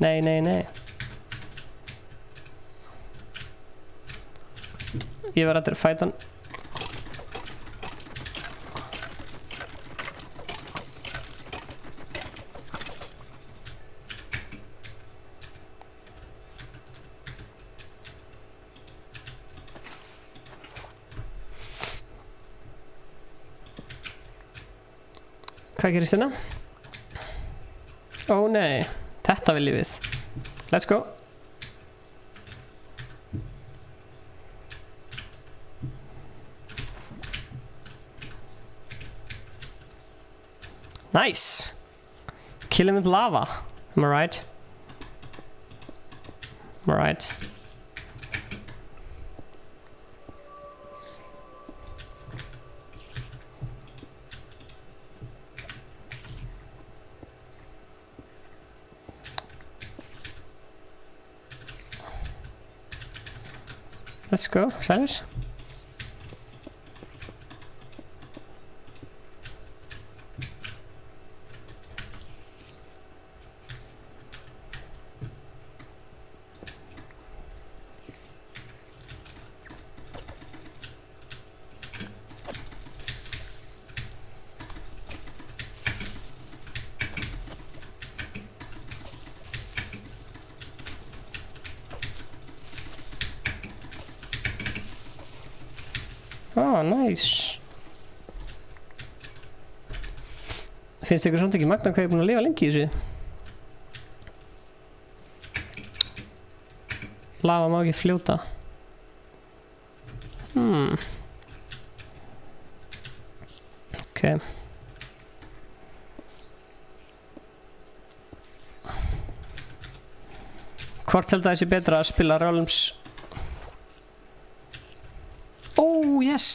Nei, nei, nei. Ég var að fæta hann. Hvað gerist hérna? Ó nei, þetta viljum við. Let's go. Nice. Kill him with lava. Am I right? Am I right? Let's go, sælir. Ah, nice. Finnst ykkur samt ekki magna hvað ég er búinn að lifa lengi í þessu? Lava má ekki fljóta. Ok. Hvort held að það sé betra að spila Realms? Yes!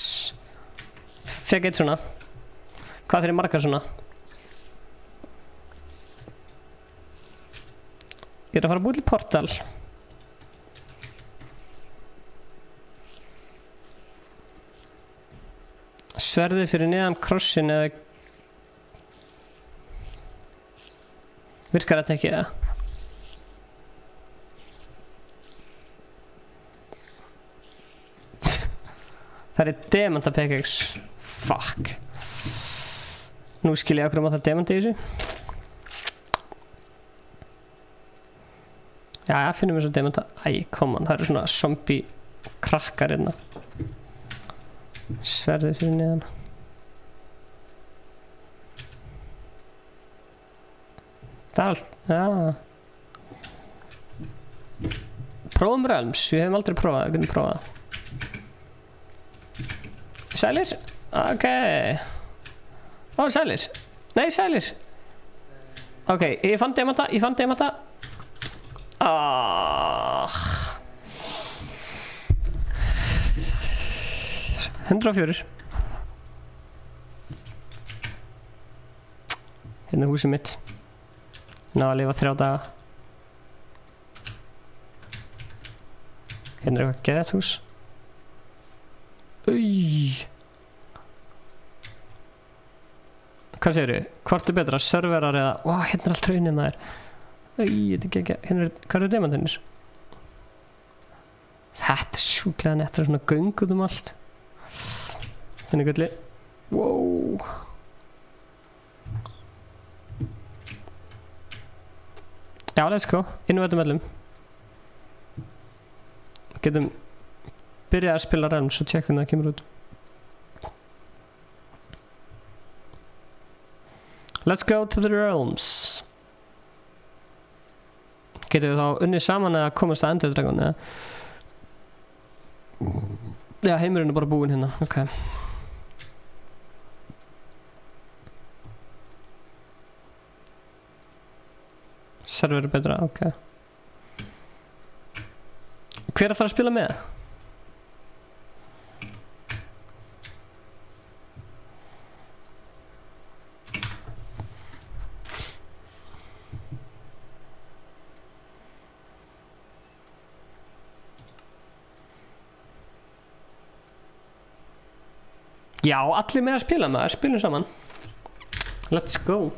Fekk eitt svona. Hvað fyrir margar svona? Ég að fara að búið til portal. Sverðið fyrir neðan krossin eða... Virkar þetta ekki eða? Það er demanta pickaxe. Fuck. Nú skil ég okkur um að það demanta í þessu. Já, finnum við svo demanta. Come on, það eru svona zombie krakkar hérna. Sverðið fyrir neðan. Það er allt, Prófum Realms, við hefum aldrei prófað, við getum prófað. Sælir? Ok. Sælir. Nei, sælir. Ok, ég fann demanta. 104. Hérna húsið mitt. Ná að lifa 3 daga. Hérna eitthvað geðað hús. Hvað segirðu? Hvort betra? Serverar eða... hérna allt raunin maður. Þetta ekki. Hvað eru demantinnir? Þetta sjúklega nett. Það svona göng út allt. Hérna gulli. Já, let's go. Inn og öllum. Getum byrjað að spila Realms og tjekka það kemur út. Let's go to the Realms. Getum við þá unnið saman eða komast að Ender Dragon eða? Já, heimurinn bara búinn hérna. Ok. Server betra, ok. Hver að fara að spila með? Já, allir með að spila með, spilum saman. Let's go.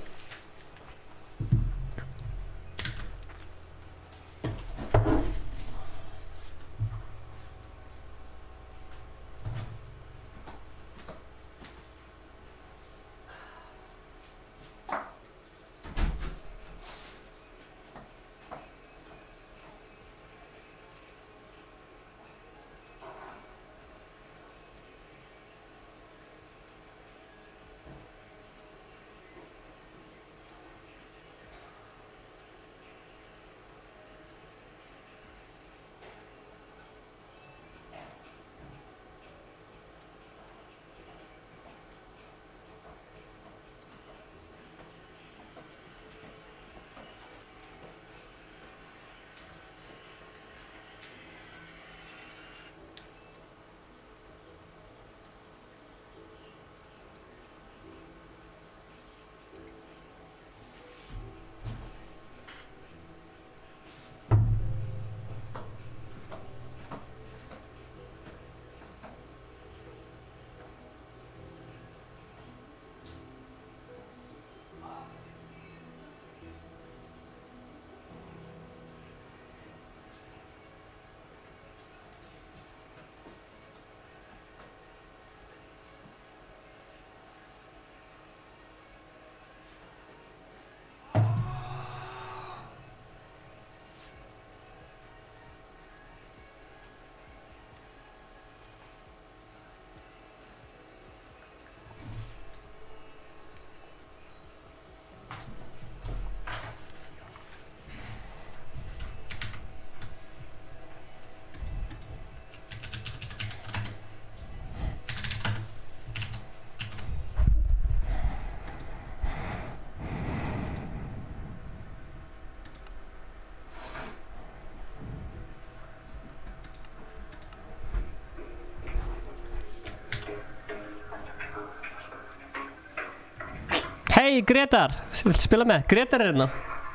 Hei, Gretar, viltu spila með? Gretar er hérna.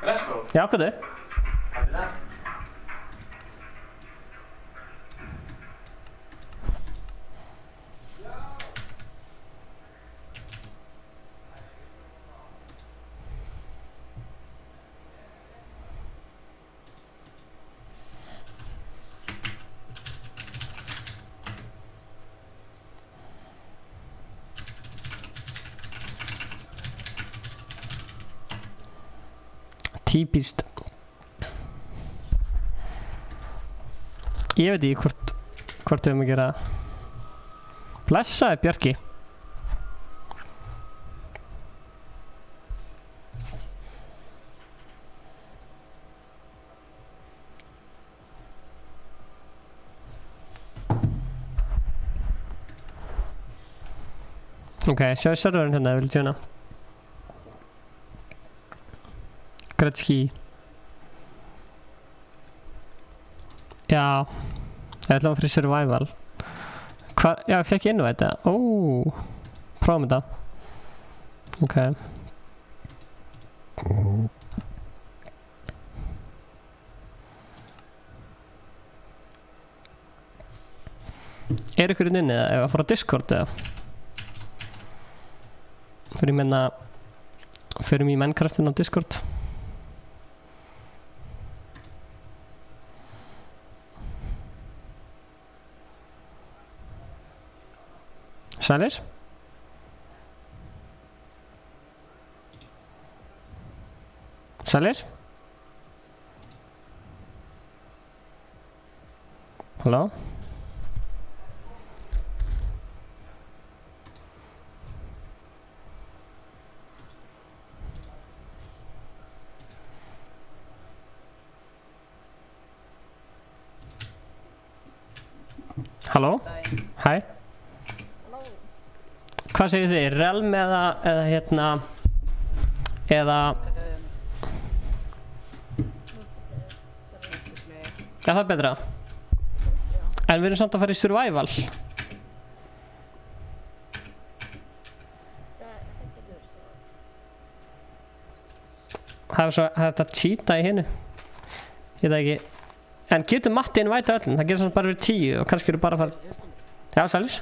Let's go. Já, hvað þau? Típist. Ég veit ekki hvort við höfum að gera það. Blessaði Bjarki. Ok, sjáðu serverinn hérna, vil tjóna. Gretzky. Já, ég ætla að fyrir survival. Hva, já, ég fekk invite. Ó, prófum þetta. Ok. Er ykkur inni eða ef að fara á Discord eða? Fyrir mig í Minecraftin á Discord. Sælir? Sælir? Halló? Halló? Hæ? Hvað segir þið? Realm eða hérna eða Já, það er betra. En við erum samt að fara í survival. Það er þetta að cheata í hinnu. Ég veit ekki. En getur Matti invite öllum? Það gerir svona bara við 10 og kannski eru bara að fara. Já, sælir?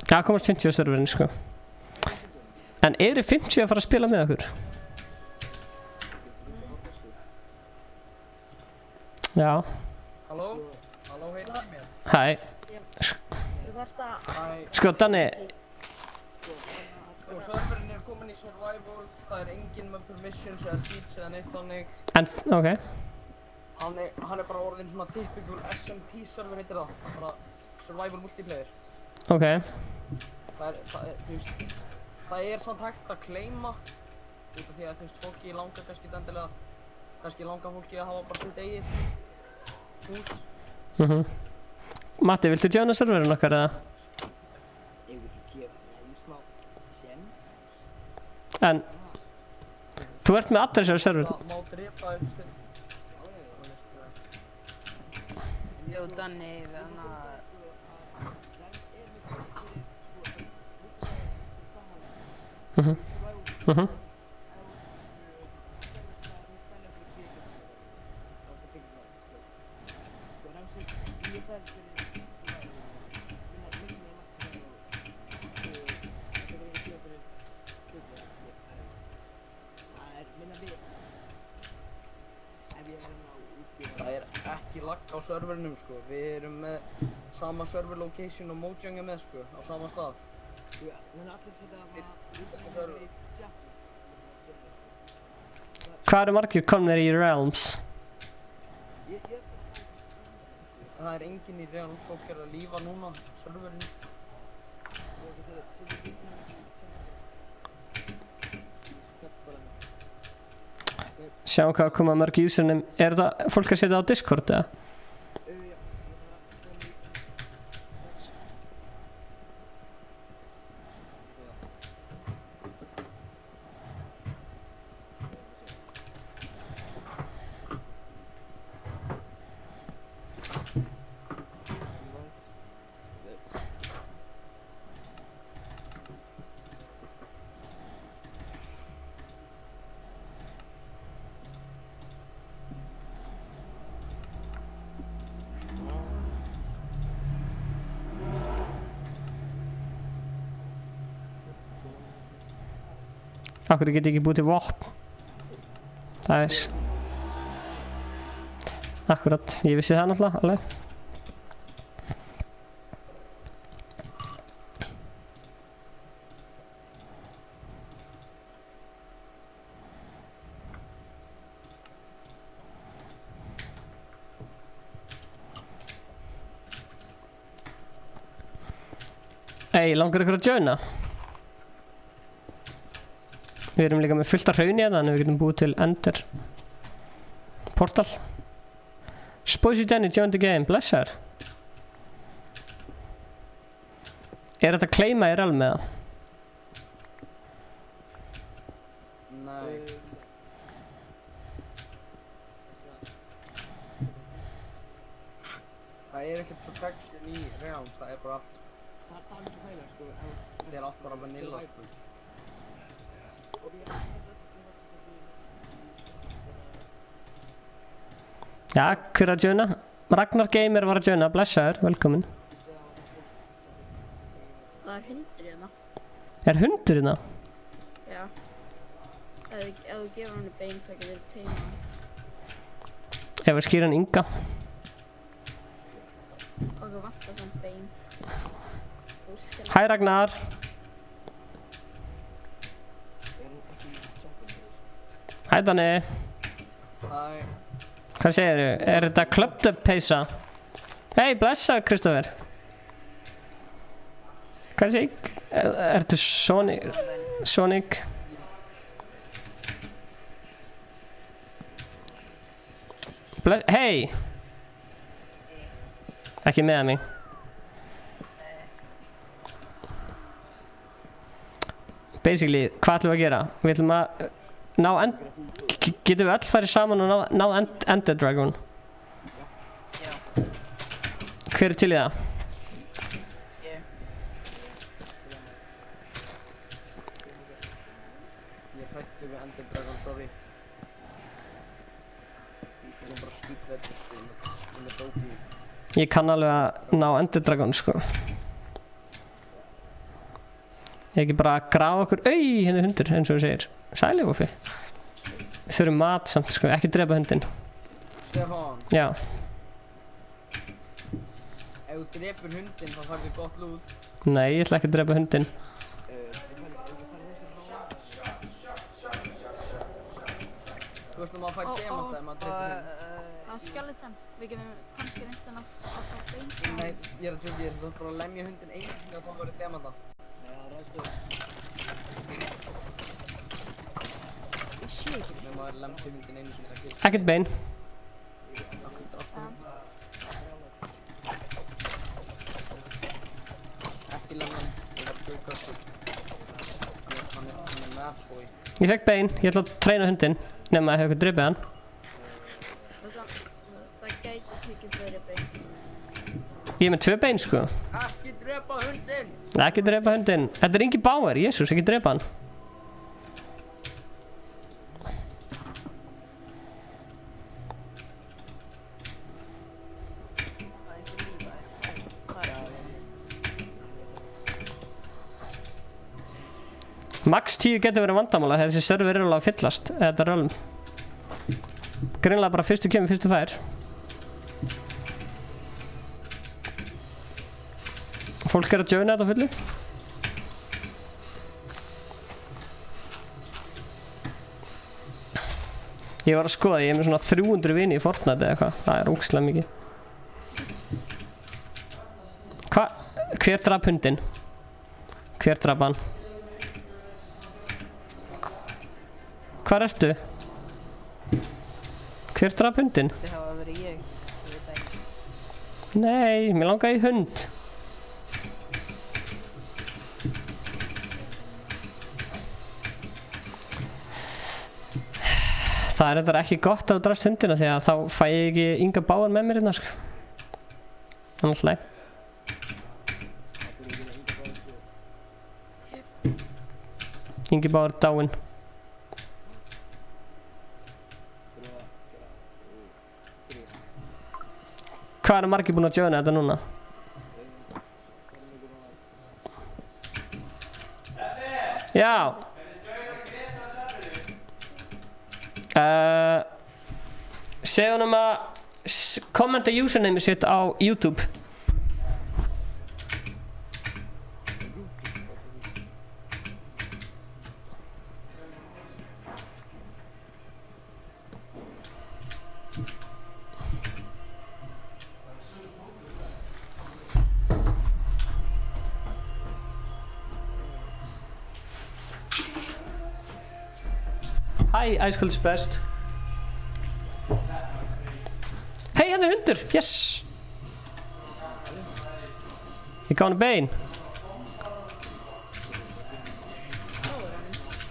Já, komast 50 á serverinu, sko. En eru 50 að fara að spila með okkur? Já. Halló, heyrðu í mér? Hæ. Sko, Danni. Sko, serverinn er komin í survival, það er enginn með permissions eða cheats eða neitt þannig. En, ok. Hann er bara orðinn svona typical SMP server heitir það, bara survival multiplayer. Ok. Það er samt hægt að claima út af því að fólki langar kannski langar fólki að hafa bara sitt eigið hús. Matti, viltu joina serverinn okkar eða? Ég vil gefa það smá séns. En þú ert með allir þessari server. Það má drepa upp Jó, Danni, Það er ekki lag á serverinum, sko. Við erum með sama server location og Mojang er með, sko, á sama stað. Hvað eru margir komnir í Realms? Það er enginn í Realms, fólk er að lífa núna serverinu. Sjáum hvað koma mörg í username. Er þetta fólk að setja á Discord eða? Akkur get ég ekki búið til vopn. Það er akkurat, ég vissi það náttúrulega alveg. Hey, langar ykkur að joina? Við erum líka með fullt af hrauni hérna, þannig við getum búið til Ender portal. Spoisy Danny joined the game, bless her. Er þetta að claima í realm eða? Nei. Það er ekkert protection í realms, það er bara allt. Það er allt bara vanilla, sko. Já, hver að joina? Ragnar Gamer var að joina, bless her, velkomin. Það er hundur hérna. Er hundur hérna? Já. Ef þú gefur hann bein þá getur þið teima hann. Ef við skýra hann Inga. Okkur vantar samt bein. Hæ Ragnar. Hæ Danni. Hæ. Hvað segirðu? Er þetta clubbed up peysa? Hei, blessa Kristoffer. Hvað segir? Ertu Sonic? Hei. Ekki með mig. Basically, hvað ætlum við að gera? Við ætlum að ná getum við öll farið saman og ná Ender Dragon? Hver er til í það? Ég hrættu við Ender Dragon, sorry. Ég er bara skítrættur með dóki. Ég kann alveg að ná Ender Dragon, sko. Ég ekki bara að grafa okkur hérna hundur, eins og þú segir. Sæli, Vofi. Við þurfum mat samt, sko, ekki drepa hundinn. Stefán, Já. ef þú drepur hundinn þá færðu gott lút. Nei, ég ætla ekki að drepa hundinn. Þú veist að maður fær demanta ef maður drepur hund. Það er skeleton. Við getum kannski reynt hann að fá bein. Nei, ég er að tjóka, ég er bara að lemja hundinn einu sinni og þá verður demanta. Ef maður lemti hundinn einu sinni ekki. Ekkert bein. Ekki lemja hann, ég var að tjóka sko. Hann er mad boy. Ég fekk bein, ég ætla að treina hundinn. Nefn að ég hef eitthvað drepið hann. Það gæti tekið fleiri bein. Ég er með 2 bein, sko. Ekki drepa hundinn! Ekki drepa hundinn. Þetta er Ingi Bauer, jésús, ekki drepa hann. Max 10 getur verið vandamála þegar þessi server er alveg að fyllast. Þetta er alveg. Greinlega bara fyrstu kemur, fyrstu fær. Fólk er að joina þetta fullu. Ég var að skoða, ég er með svona 300 vini í Fortnite eða eitthvað. Það er ógeðslega mikið. Hver drap hundinn? Hver drap hann? Hvar ertu? Hver drap hundinn? Það hafa verið ég veit ekki. Nei, mér langaði í hund. Það er þetta ekki gott að þú drafst hundina því að þá fæ ég ekki Inga Bauer með mér hérna, sko. Annars leið. Ingi Bauer dáinn. Hvað eru margir búin að joina þetta núna? Já. Segðu honum að kommenta username sitt á YouTube. Hæ, Ice Cold is best. Hei, hann hundur, yes. Ég gaf hann bein.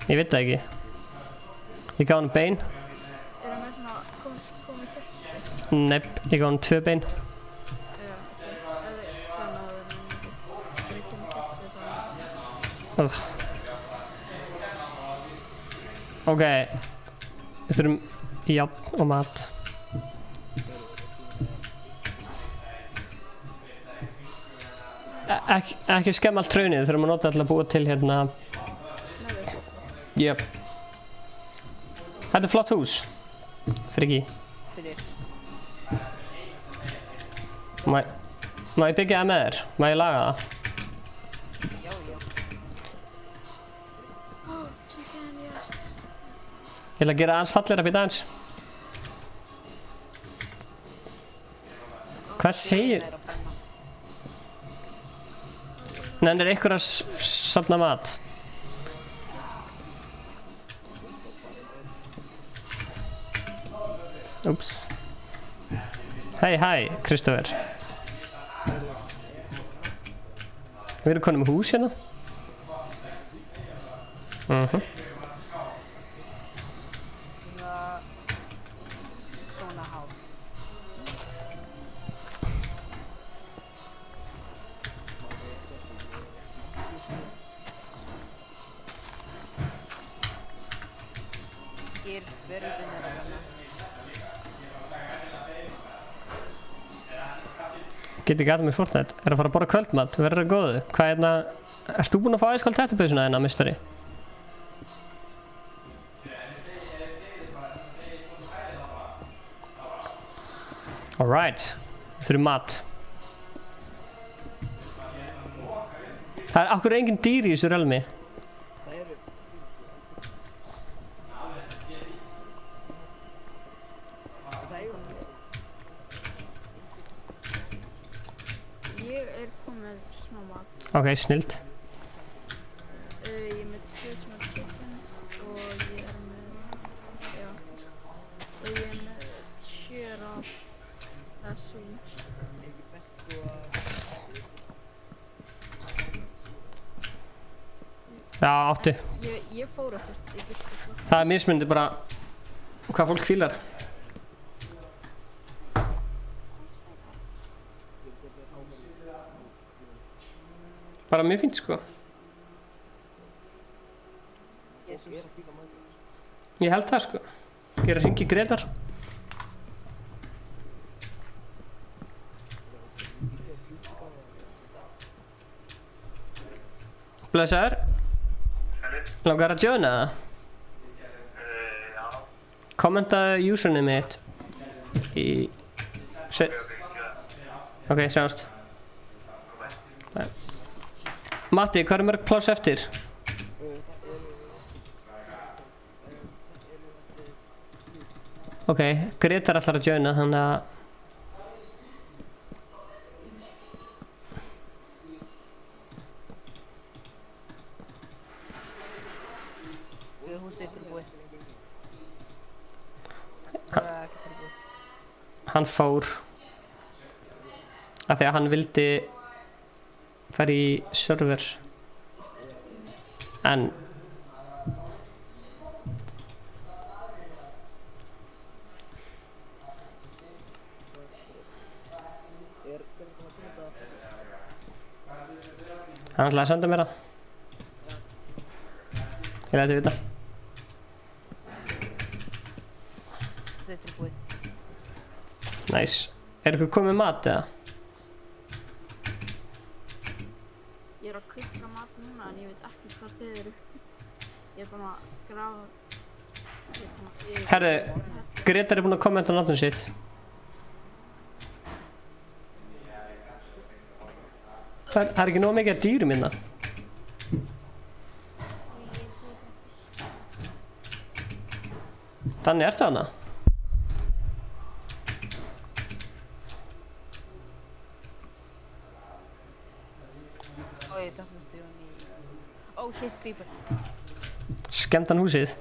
Ég veit það ekki. Ég gaf hann bein. Er hann með svona komið fyrst? Nepp, ég gaf hann 2 bein. Já, ok. Hvað náður hann? Er komið fyrst? Ugh. Ok, við þurfum járn og mat. Ekki skemma allt hraunið, við þurfum að nota alltaf að búa til hérna. Jöp. Þetta er flott hús. Friki. Má ég byggja það með þér? Má ég laga það? Chicken, yes. Ég ætla að gera aðeins fallegra býta aðeins. Hvað segir? Nennir ykkur að safna mat? Úps. Hæ, Kristoffer. Við erum konum með hús hérna. Svona hálf. Hér verður við hérna. Get ekki aðeins með Fortnite. Er að fara að borða kvöldmat. Verður það góðu. Hvað hérna? Erst þú búinn að fá Ice Cold Tattoo-buxuna hérna, mistari? Alright. Við þurfum mat. Það er akkur engin dýr í þessu relmi. Ég er komið með smá mat. Ok, snilt. Ég er með 2 smá chicken og ég er með, já, og ég er með 7 raf, eða svín. Já, 8. Ég fór ekkert, ég byrti ekkert. Það er mismunandi bara hvað fólk fílar. Bara mjög fínt sko. Ég held það sko. Ég er að hringja í Gretar. Blessaður. Langar að joina það? Já. Kommentaðu username mitt í... Ok, sjáumst. Matti, hvað er mörg pláss eftir? Ok, Gretar ætlar að joina þannig að... Húsið er tilbúið. Það er ekki tilbúið. Hann fór af því að hann vildi fara í server en hann ætlaði að senda mér það. Ég læti vita. Húsið er tilbúið. Nice. Er ykkur komið mat eða? Ég er að kukka mat núna en ég veit ekki hvað þið eru. Ég er bara að grafa Herðu, Gretar er búinn að kommenta nafnið sitt. Það er ekki nóg mikið að dýrum hérna. Danni, ertu hana? Oj, það fannst ég hann í... Oh shit, creeper. Skemmt hann húsið?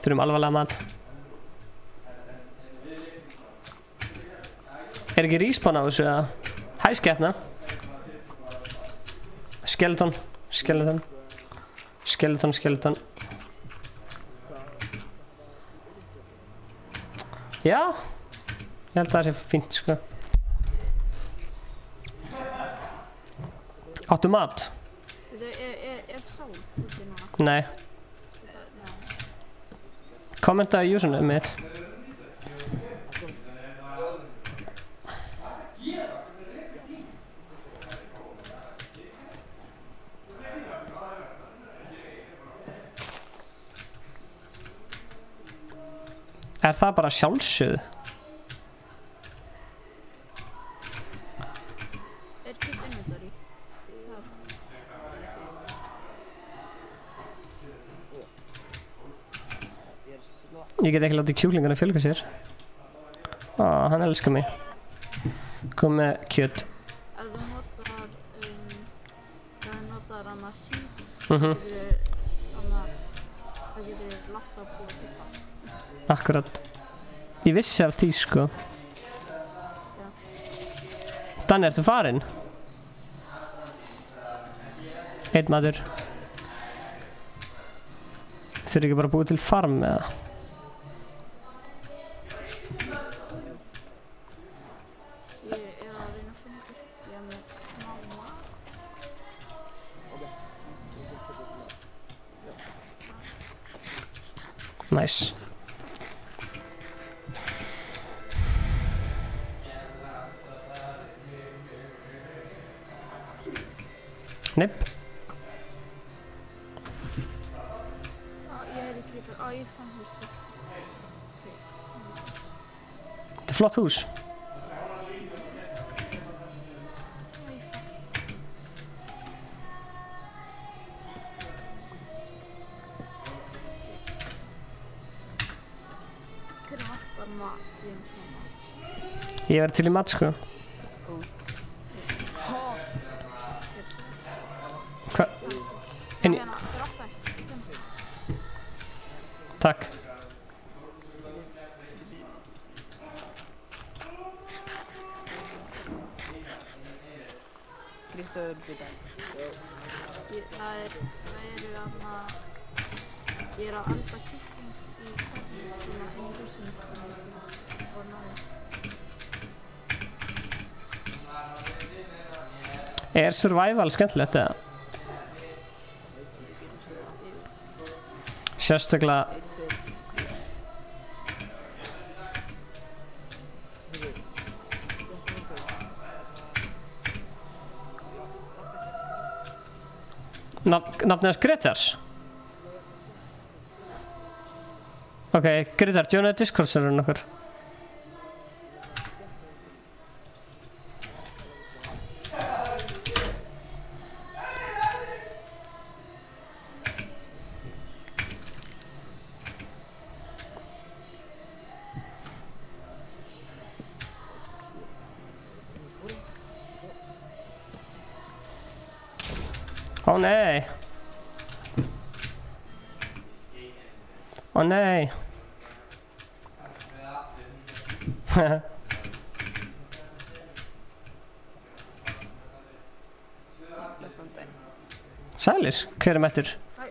Þurfum alvarlega mat. Er ekki respawn á þessu eða? Hæ, skepna. Skeleton, skeleton. Skeleton, skeleton. Já. Ég held að það sé fínt, sko. Áttu mat? Veitu, er sól úti núna? Nei. Kommentaði username mitt. Er það bara sjálfsögð? Er keep inventory? Það. Ég get ekki látið kjúklingarna fjölga sér. Hann elskar mig. Kom með kjöt. Ef þú notar hana seeds, Mhm. það getur lagt að búa til það. Akkurat. Ég vissi af því, sko. Danni, ertu farinn? Einn maður. Þurfi ekki bara að búa til farm eða? Ég er að reyna að finna ykkur. Ég er með smá mat. Nice. Nipp. Ég er í creeper. Ég fann húsið. Þetta er flott hús. Hver vantar mat? Ég er með svona mat. Ég verð til í mat, sko. Hva? Inni. Hérna, þetta er alltaf. Takk. Kristóður búta. Það eru þarna. Ég er að elda kylling í húsinu. Og náðu. Er survival skemmtilegt eða? Sérstaklega nafnið hans Gretars. Ok, Gretar, joinaðu Discord-serverinn okkur. Ó nei. Ó nei. Sælir, hver er mættur? Hæ.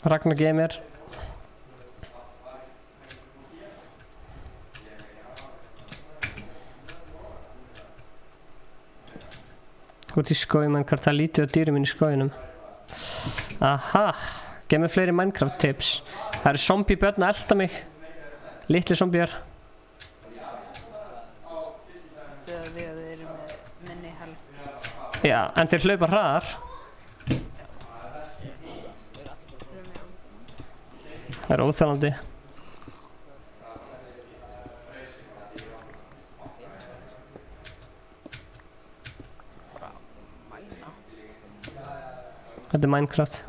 Ragnar Gamer. Út í skói, menn hvert það lítið á dýrum minn í skóinum. Aha. Gef mér fleiri Minecraft tips. Það eru zombiebörn að elta mig. Litli zombíar. Þegar þið eru með minni helg. Já, en þeir hlaupa hraðar. Það er óþjálandi. Þetta er Minecraft.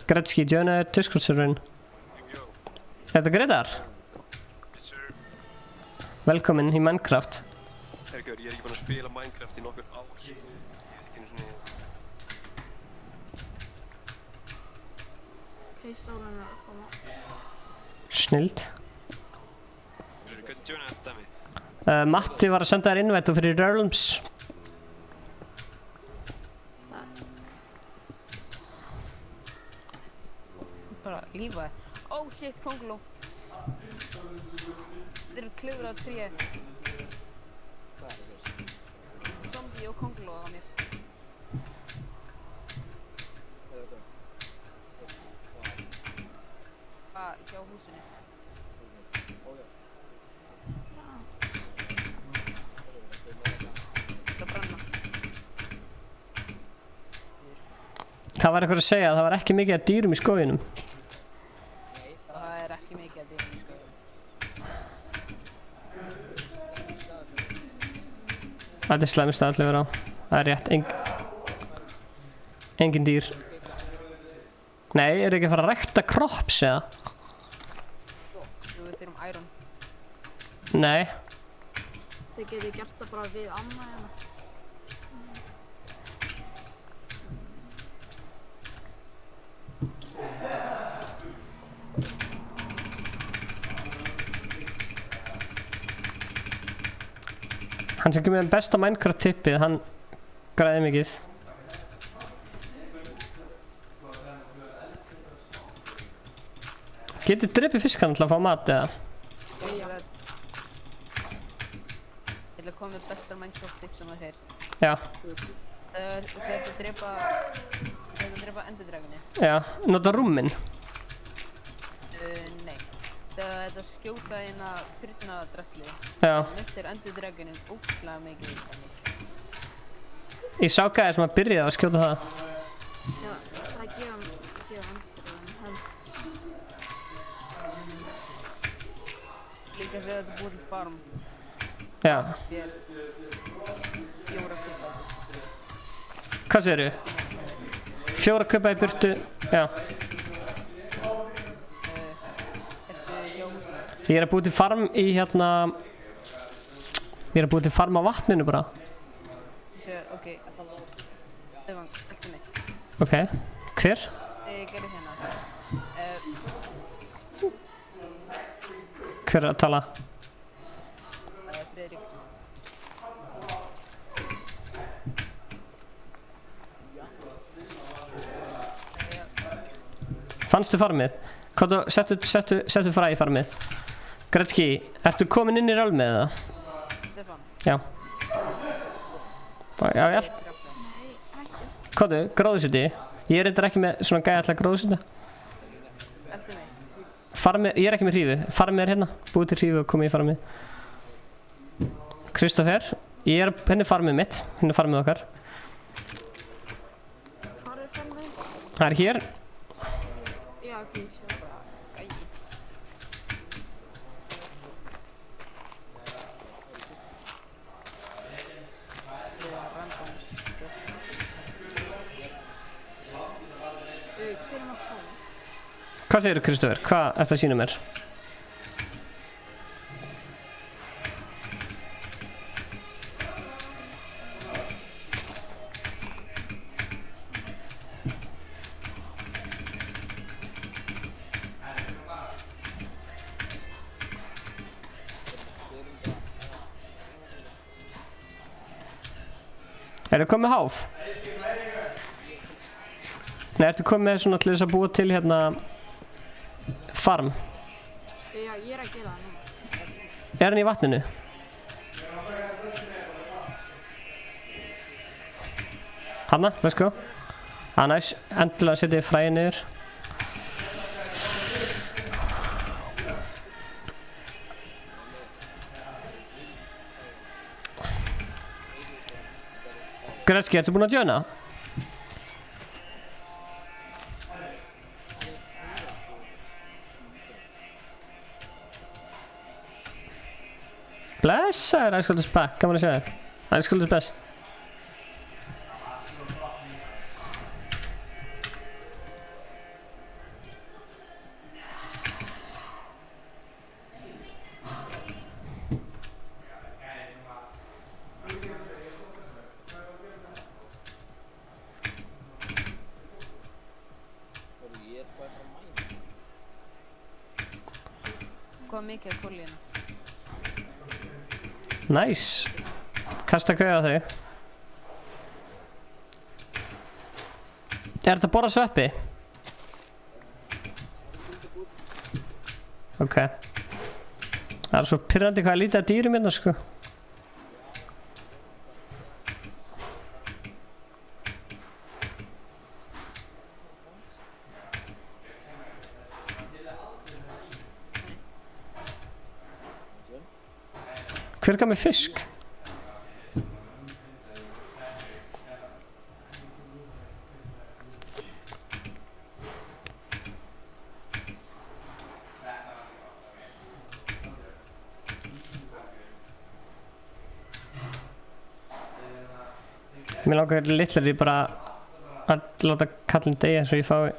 Gretzky, joina Discord-serverinn. Er þetta Gretar? Yes sir. Velkomin í Minecraft. Hergur, ég er ekki búinn að spila Minecraft í nokkur ár sko. Ég er ekki einu svona... Ok, Sólin er að koma. Snild. Hvernig joina þetta dæmi? Matti var að senda þér invite fyrir Realms. Bara lífa þið. Oh shit, kónguló. Þeir eru klifur á tré. Zombie og kónguló á mér. Hjá húsinu. Það brenna. Það var eitthvað að segja að það var ekki mikið af dýrum í skóginum. Það er ekki mikið að dýrum í skóginum. Þetta er slæmust að allir vera á. Það er rétt, engin dýr. Nei, er ekki að fara að rækta crops eða? Við erum iron. Nei. Þið getið gert það bara við amma hérna. Hann sem kemur með besta Minecraft tippið, hann græði mikið. Getið drepið fiskan til að fá mat eða? Ég ætla að koma með bestar Minecraft tips sem það er. Já, Þegar þú ert að drepa enderdragunni. já, nota rúminn. Nei. Þegar þetta skjóta eina fyrnadrasli, Já, missir enderdragunin ótrúlega mikið í þannig. ég sá gæði sem að byrjaði að skjóta það. Já, það gefa hann. Líka þegar þetta búið til farm, Já, þér 4 kubba. hvað segirðu? 4 kubba í burtu, já. Ertu hjá húsinu? Ég er að búið til farm í hérna... Ég er að búið til farm á vatninu bara. Ok, Stefán, ekki mig. Ok, hver? Ég gerði hérna. Hver er að tala? Friðrik. Fannstu farmið? Hvað settu fræ í farmið? Gretzky, ertu komin inn í rálmið eða? Stefán. Já. Já, ég allt. Hvað, gróðsiti? Ég er reyndar ekki með svona gæja alltaf gróðsita. Eftir mig. Farmið, ég er ekki með hrífu. Farmið er hérna. Búið til hrífu og komið í farmið. Kristoffer, henni er farmið mitt. Henni er farmið okkar. Hvað er það með? Það er hér. Já, ok, sjá. Hver er maður að koma? Hvað segirðu Kristoffer? Hvað ertu að sýna mér? Ertu komið háf? Nei, ertu komið svona til þess að búa til hérna farm? Já, ég er að gera það núna. Er hann í vatninu? Hanna, let's go. Næs, endilega setjið fræið niður. Gretzky, ertu búinn að joina? Blessaður, Æskuldis back, gaman að sjá þér. Æskuldis bless. Hvað mikið af kólíinu? Næs. Kasta kauða þau. Er þetta að borða sveppi? Ok. Það er svo pirrandi hvað er lítið að dýrum hérna sko. Hver gaf mér fisk? Mér langar litlar í bara að láta kallinn deyja svo ég fái.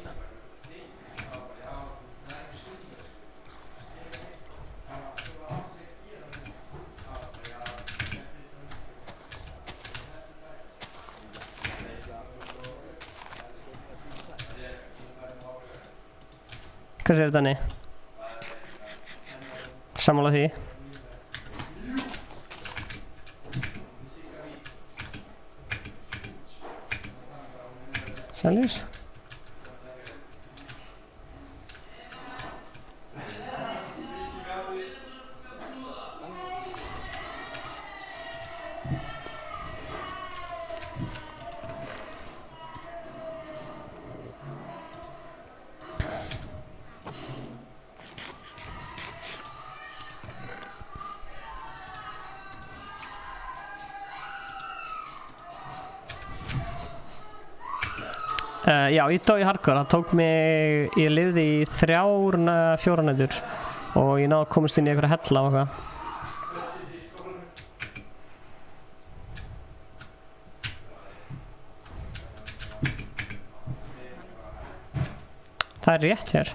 Hvað segir Danni? Sammála því? Sælir? Já, ég dó í hardcore, það tók mig, ég lifði í 3-4 nætur og ég náði að komast inn í einhverja hella og eitthvað. Það er rétt hér.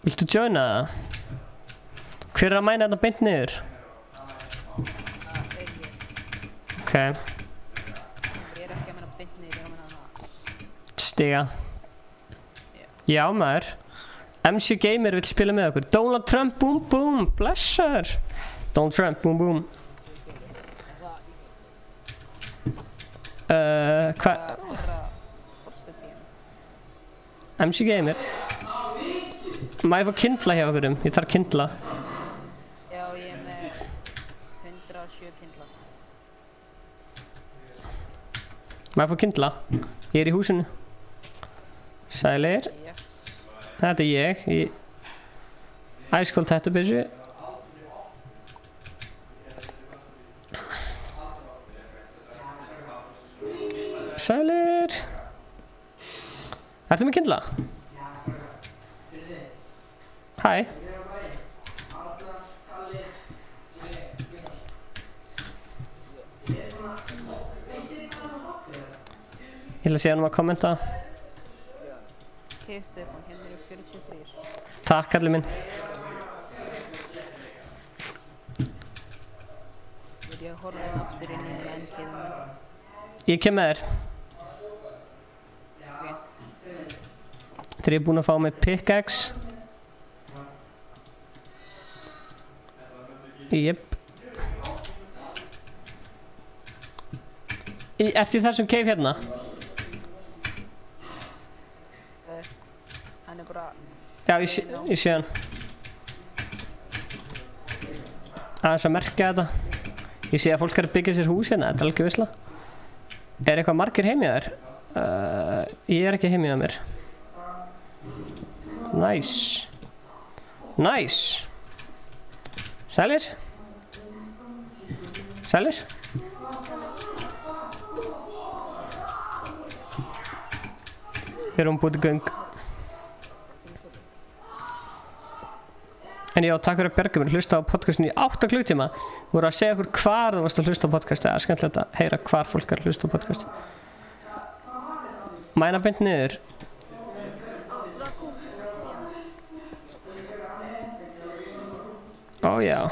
Viltu joina það? Hver er að mæna þetta beint niður? Ok. Stiga. Já maður. MC Gamer vill spila með okkur. Donald Trump, boom boom, blessar. Donald Trump, boom boom. Hvað? MC Gamer. Má ég fá kindla hjá okkur? Ég þarf kindla. Já, ég er með 107 kindla. Má ég fá kindla? Ég er í húsinu. Sælir. Þetta er ég í æskóld tettubissu. Sælir. Ertu með kindla? Hæ. Ég ætla að sé hann að kommenta. Ok, Stefán, hérna eru 43. Takk, kallið minn. Vil ég horfa aftur inn í endkeðinu? Ég kem með þér. Þegar ég er búinn að fá mig pickaxe. Jep. Eftir þessum cave hérna. Hann er bara... Já, ég sé hann. Aðeins að merka þetta. Ég sé að fólk er að byggja sér hús hérna, þetta er alveg veisla. Er eitthvað margir heim í þér? Ég er ekki heim í það mér. Nice. Nice. Sælir? Sælir? Erum búið göng. En já, takk fyrir að berga mér, hlusta á podcastinu í 8 klukkutíma. Voru að segja okkur hvar þú varst að hlusta á podcast. Það er skemmtilegt að heyra hvar fólk er að hlusta á podcast. Mæna beint niður. Ó já.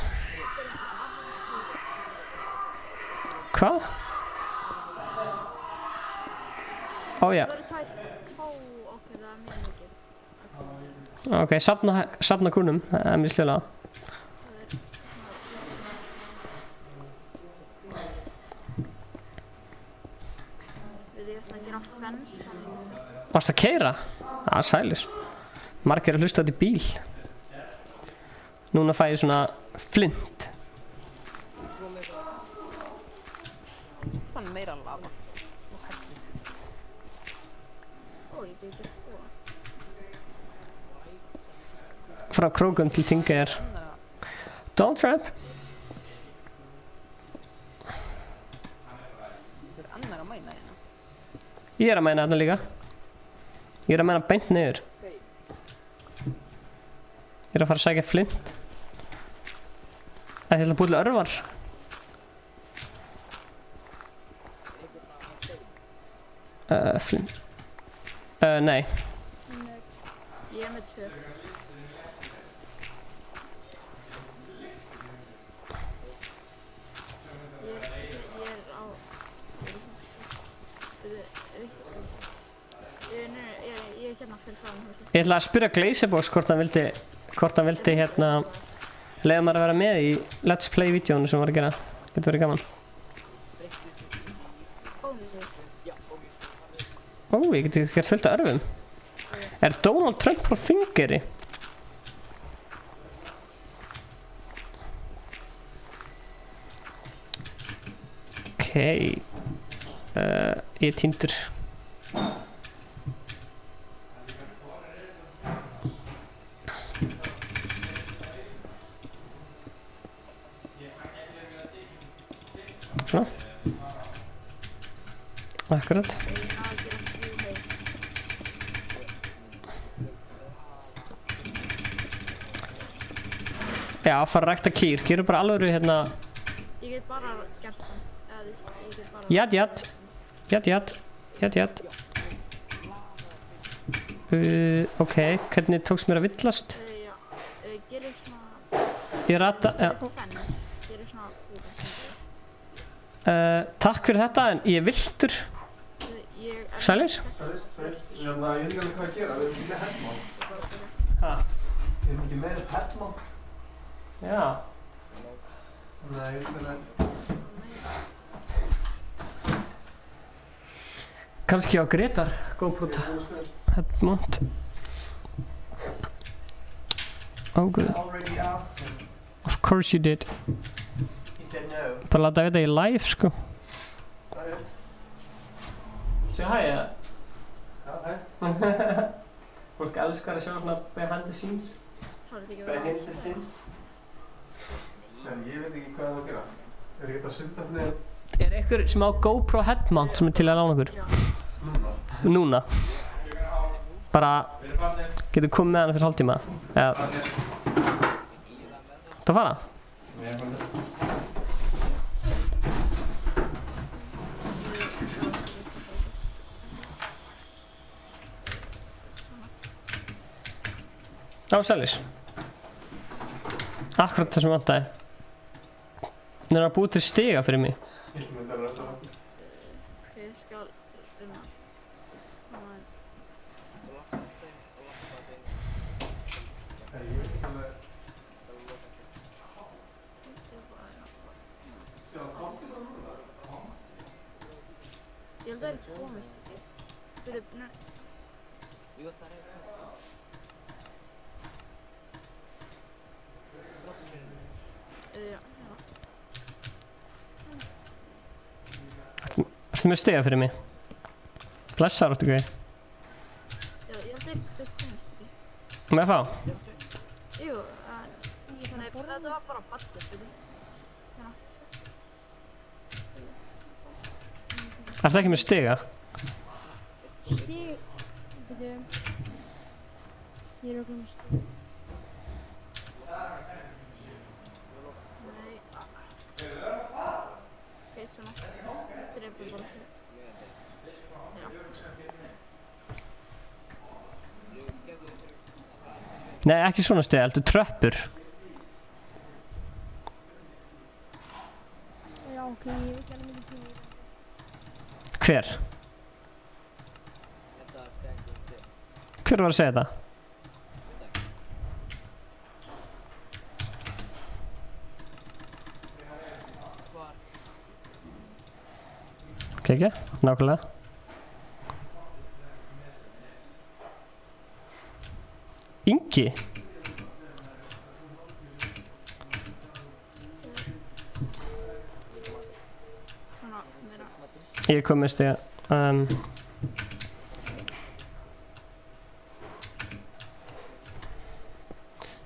Hvað? Ó já. Það eru tvær. Ó, ok, það er mjög mikið. Ok, safna kúnum, það er mjög sljóðlega. Við ég ætla að gera fens. Varst að keyra? Það er sælir. Margir að hlusta á þetta í bíl. Núna fæ ég svona flint. Fann meira lava. Ó, ég get ekki sko. Frá Krókum til Þingeyjar. Donald Trump. Það er annar að mæna hérna. Ég er að mæna þarna líka. Ég er að mæna beint niður. Ég er að fara að sækja flint. Ég ætla að búið til örvar. Flint. Nei. Ég er með 2. Ég er á ég er hérna fyrir fram húsið. Ég ætla að spyrja Glazebox hvort hann vildi hérna leiða maður að vera með í Let's Play-vídeónu sem var að gera. Getur verið gaman. Ó, ég geti gert fullt af örfum. Er Donald Trump frá Þingeyri? Ok. Ég er týndur. Svona. Akkurat. Já, fara að rækta kýr. Gerðu bara alvöru hérna. Ég get bara gert það. Eða þú veist, ég get bara... Jatt. Ok, hvernig tókst mér að villast? Já, gerir svona... Ég rata... Fens. Gerir svona... Takk fyrir þetta, en ég er villtur. Sælir? Ég veit ekki alveg hvað að gera, við erum ekki með headmount. Ha? Við erum ekki með headmount. Já. Nei, ég veit ekki. Kannski á Gretar, GoPro headmount. Oh good. Already asked him. Of course you did. He said no. Bara láta þetta í live, sko. Það er. Segðu hæ, eða? Já, hei. Fólk elskar að sjá svona behind the scenes. Behind the scenes. En ég veit ekki hvað það að gera. Er ekki þetta sundafnið? Er einhver sem á GoPro headmount sem er til að lána okkur? Núna. Bara getur komið með hana fyrir hálftíma. Eða... Það fara? Já, sælis. Akkurat það sem vantaði. Það er að búið til stiga fyrir mig. Ok, ég skal reyna. Ég held að það er komist. Byrju, nei. Já, já. Ertu með stiga fyrir mig? Blessar áttu ekki. Já, ég held að þau komist ekki. Með fá? Jú, nei, þetta var bara baddi, fyrir. Ertu ekki með stiga? Stig, byrju, ég er okkur með stig. Nei. Ok, svona. Dreipum bara hér. Já. Nei, ekki svona stiga, heldur tröppur. Já, ok, ég gerði mikið tíma í það. Hver? Hver var að segja þetta? Ok, ekki, nákvæmlega. Ingi? Svona, meira. Ég kom með stiga.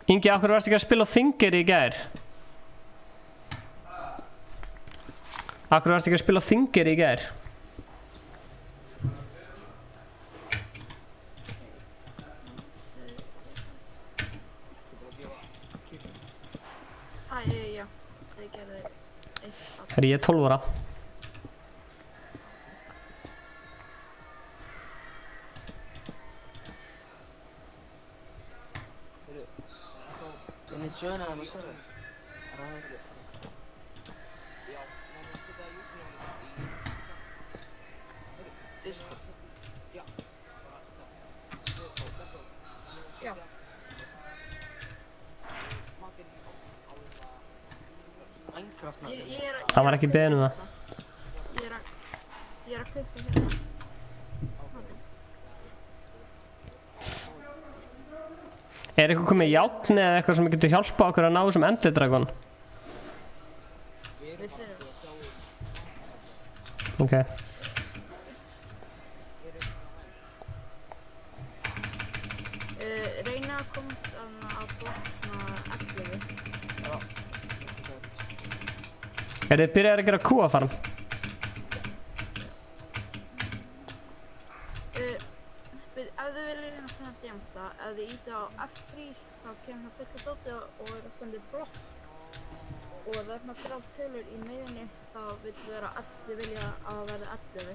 Ingi, af hverju varstu ekki að spila á Þingeyri í gær? Af hverju varstu ekki að spila á Þingeyri í gær? Já, þau gerði eitt. Herri, ég er 12 ára. Can you join our server? Já. Minecraft Ég er Hann var ekki beðinn um það. Ég er að kukka hérna. Er eitthvað komið játni eða eitthvað sem getur hjálpað okkur að ná þessum Enderdragon? Við fyrir. Ok. Reyna að komast á blokk svona 11. Er þið byrjaðir að gera kúafarm? Ef þið viljið reyna svona að demta, ef þið ítið á F3 þá kemur það fullt dóti og er það stendur blokk og það er svona 3 tölur í miðjunni þá vil vera þið vilja að það verði 11.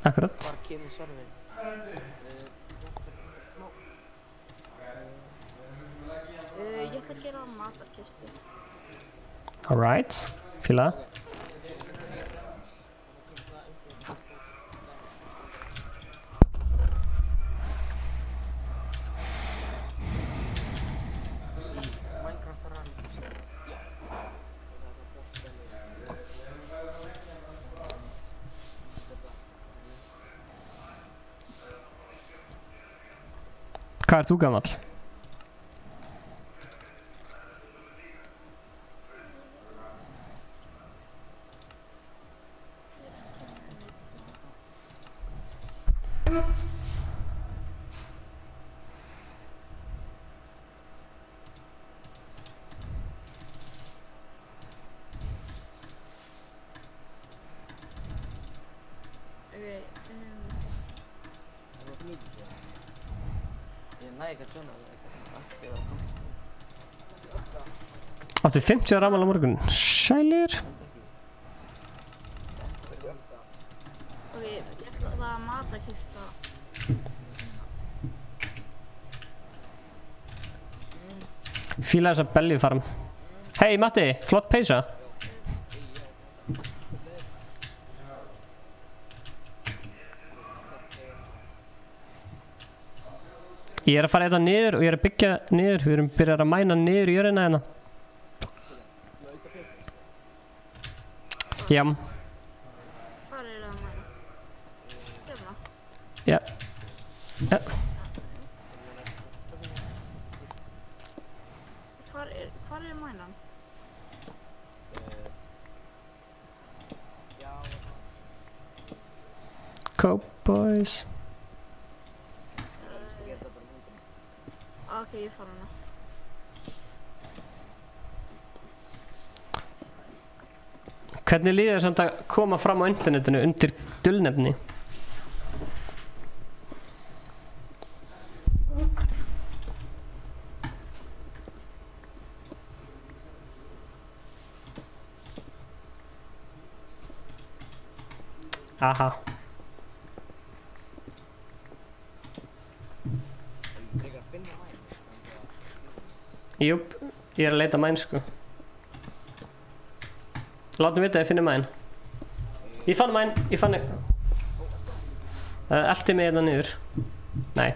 Akkurat. Hvar kemur serverinn? Ég ætla að gera matarkistu. Alright. Fíla það. Minecraft rann. Hvað ert þú gamall? Ég næ ekki að joina það. Áttu 50 ára afmæli á morgun. Sælir. Ok, ég ætla að það að matarkista. Fíla þessa bellyfarm. Hei Matti, flott peysa. Ég er að fara þetta niður og ég er að byggja niður. Við erum byrjað að mæna niður í jörðina hérna. Já. Hvar er það að mæna? Hérna? Já. Já. Hvar er mænan? go boys. Ok, ég fann hana. Hvernig líður þér samt að koma fram á internetinu undir dulnefni? Aha. Júp, ég er að leita mæn sko. Látum vita að ég finni mæn. Ég fann mæn, ég fann... elti mig hérna niður. Nei.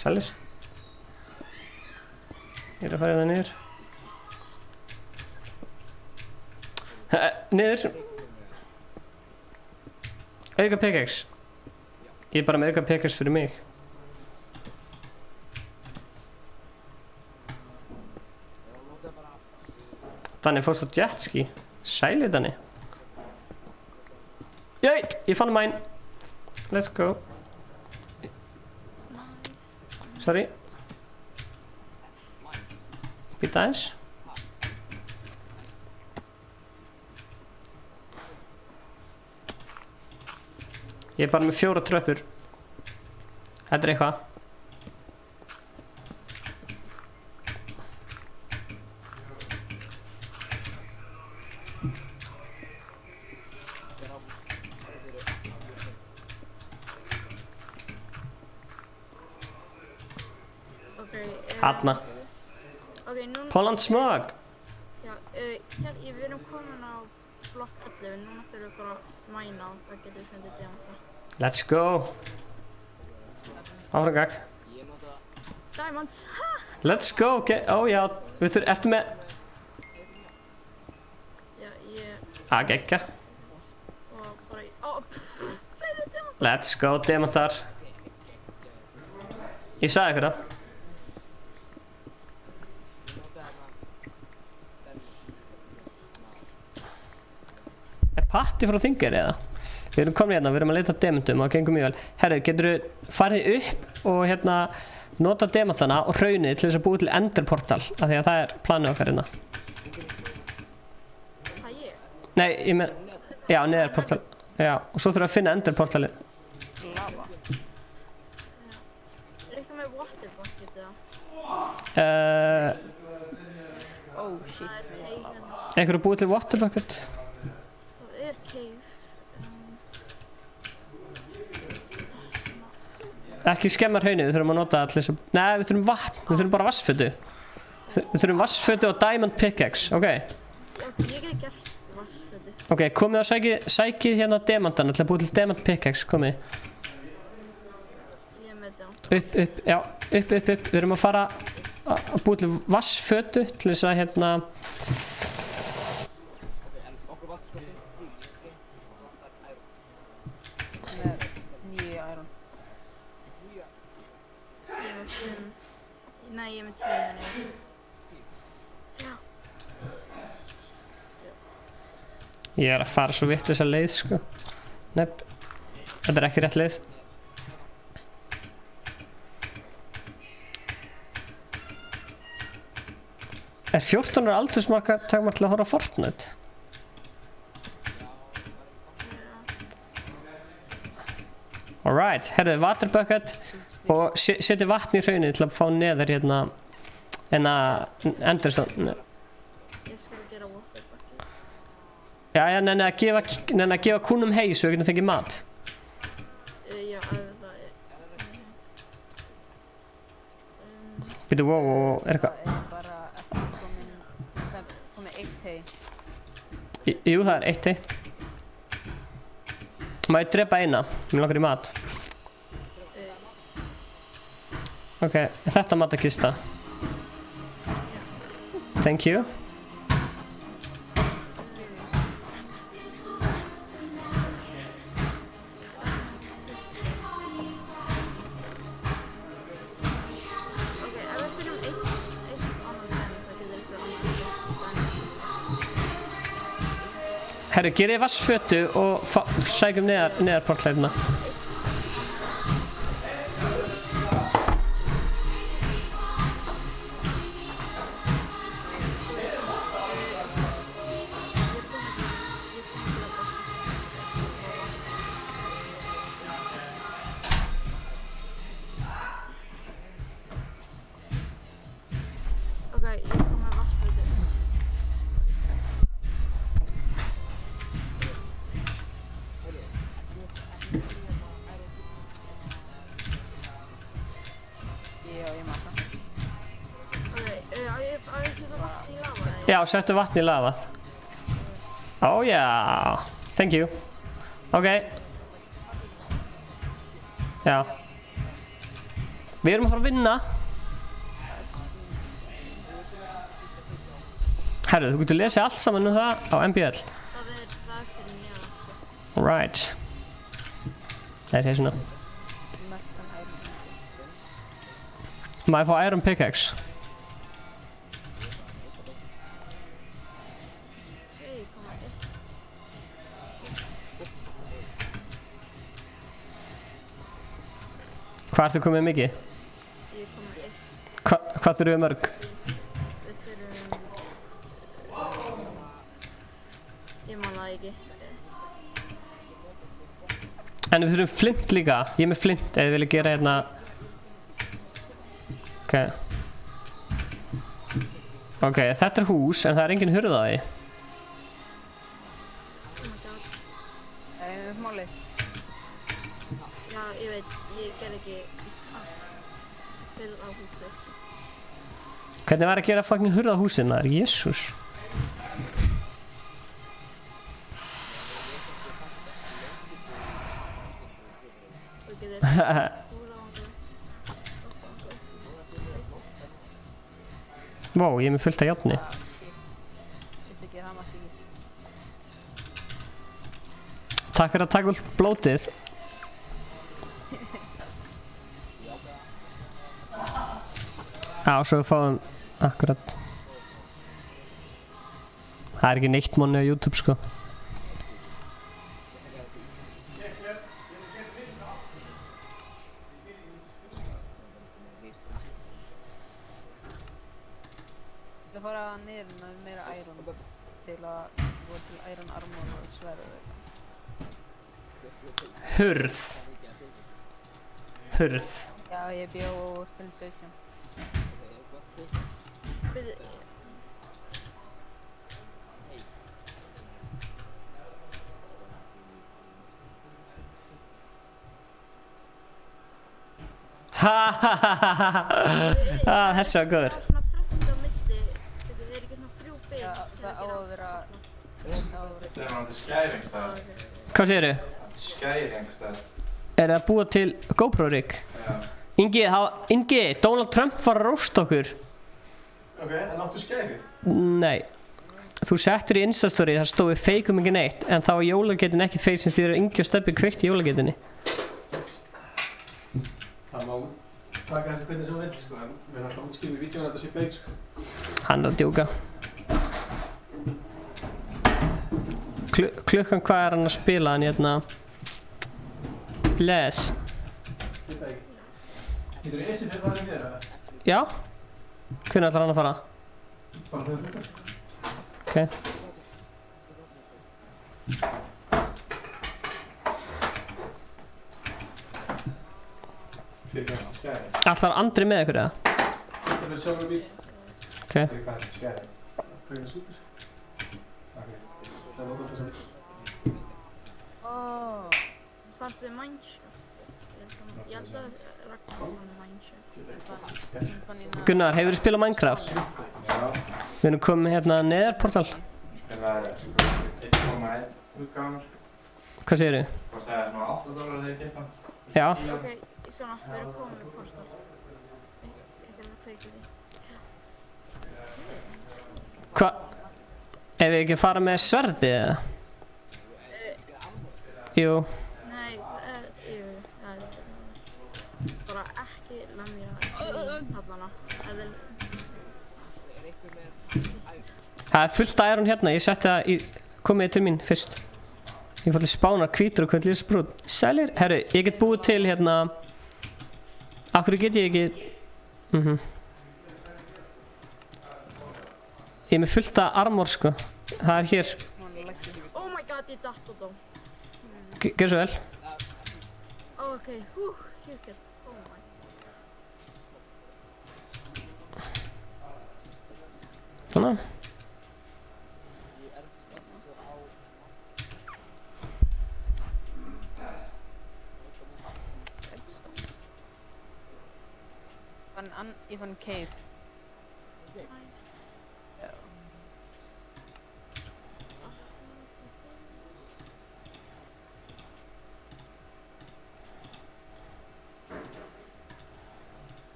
Sælir. Ég er að fara hérna niður. Niður. Auka pickaxe. Ég er bara með auka pickaxe fyrir mig. Þannig fórst á jetski. Sælir þannig. Jæj, ég fann mæn. Let's go. Sorry. Býta eins. Ég er bara með 4 tröppur. Þetta er eitthvað. Þarna. Ok, núna... Holland Smog. Já, við erum komin á blokk 11, núna þurfum við bara að mæna og það getur við fundið diamanta. Let's go. Áfram gag. Diamonds, ha! Let's go, ok. Ó já, ertu með... Já, ég... Gekka. Og bara... fleiri diamantar! Let's go, diamantar. Ég sagði ykkur það. Er Patti frá Þingeyri eða? Við erum komin hérna, við erum að leita demöntum og það gengur mjög vel. Herru, geturðu farið upp og hérna nota demöntana og hraunið til þess að búi til enderportal af því að það er planið okkar hérna. Það ég? Nei, ég með... Já, neðarportal. Já, og svo þurfum við að finna enderportalið. Lava. Er eitthvað með water bucket eða? Oh shit. Það er cave. Einhverju búið til water bucket? Það er cave. Ekki skemma hraunið, við þurfum að nota allir sem... Nei, við þurfum vatn, við þurfum bara vassfötu. Við þurfum vassfötu og diamond pickaxe, ok? Ok, ég geti gert vassfötu. Ok, komið og sækið hérna demantana til að búið til diamond pickaxe, komið. Ég er með það. Upp, já, upp. Við erum að fara að búið til vassfötu til þess að hérna... Með 9 iron. Ég er með 5. Nei, ég er með 10 henni. Já. Ég er að fara svo vitt þessa leið, sko. Nepp. Þetta er ekki rétt leið. Er 14 ára aldursmarka takmark til að horfa á Fortnite? Alright, herðu, water bucket og setja vatn í hraunið til að fá neðar hérna enderstone. Ég skal gera water bucket. Já, nenni að gefa kúnum hey svo við getum fengið mat. Já, ef það er... Býtu, wow, er eitthvað? Það er bara ekki komið 1 hey. Jú, það er 1 hey. Má ég drepa eina? Mér langar í mat. Ok, þetta matakista. Thank you. Ok, ef við finnum eitt annan diamond, það getur ykkur annan diamond. Herru, gerið vassfötu og sækjum neðar portleirina. Ok, ég kom með vassfötu. Já, ég maður það. Ok, á ég setja vatn í lava eða? Já, settu vatn í lavað. Oh yeah, thank you. Ok. Já. Við erum að fara að vinna. Herru, þú getur lesið allt saman um það á MBL. Það er fyrir neðan, sko. Right. Það er svona. Mestan ærum. Má ég fá iron pickaxe? Ok, ég kom með 1. Hvað ertu komið mikið? Ég kom með 1. Hvað þurfum við mörg? Við þurfum... Ég man það ekki. En við þurfum flint líka. Ég er með flint ef þið viljið gera hérna. Ok. Ok, þetta er hús en það er engin hurð á því. Oh my god. Málið. Já, ég veit, ég ger ekki fyrir á húsi. Hvernig var að gera fucking hurð á húsinu? Það er Jésús. Þú getur húra á okkur. Vó, ég er með fullt af járni. Þessi ekki, það mátti ekki. Takk fyrir að taka út blótið. Já, svo við fáum akkurat. Það er ekki neitt manni á YouTube sko. Það fara niður með meira iron til að voru til iron armor og sverð og eitthvað. Hurð. Hurð. Já, ég bjó til 17. Byrju, Þessi var góður. það er svona frútt á milli. Þetta er ekki svona þrjú bygg. Já, það á að vera... Það er hann til skæri einhverstaðar. Hvað segirðu? Skæri einhverstaðar. Er það að búa til GoPro rig? Já. Ingi, Donald Trump var að rósta okkur. Ok, en áttu skæri? Nei. Þú settir í Instastory þar stóði feikum ekki neitt en þá var jólagetin ekki feik sem því að Ingi og Stebbi kveikt í jólagetinni. Það má taka þessu hvernig sem þú vill sko, en við erum alltaf útskýrðum í vídeónu að þetta sé fake sko. Hann er að djóka. Klukkan hvað er hann að spila hann hérna? Les. Veit það ekki. Getur þú esið fyrir það en þér eða? Já. Hvernig ætlar hann að fara? Bara þegar þú veist. Ok. Fyrir hann til skæri? Ætlar Andri með ykkur eða? Þetta er með sjálfur bíl. Ok. Fyrir hvað til skæri? Það er súper. Ok. Það er notað þess að... Fannst þið Mineshaft? Ég held að Ragnar fann Mineshaft. Gunnar, hefur þið spilað Minecraft? Já. Við erum komið hérna neðarportal. Spilaði 1,1 útgáðan sko. Hvað segir þið? Kostaði svona $8 þegar ég keypti hann. Já. Ok, svona, við erum komið með portal. Ég er að kveikja því. Hvað? Ef við ekki að fara með sverðið eða? Jú. Nei, jú, það er bara ekki lemja hallana. Það er fullt iron hérna, ég setti það í komið til mín fyrst. Ég fór til Spánar, hvítur og hvernig lýsa brúð. Sælir, herru, ég get búið til hérna. Af hverju get ég ekki? Ég er með fullt af armor sko. Það er hér. Oh my god, ég datt og dó. Gjör svo vel. Ok, hjúkert. Oh my. Svona. Ég fann cave. Nice. Já.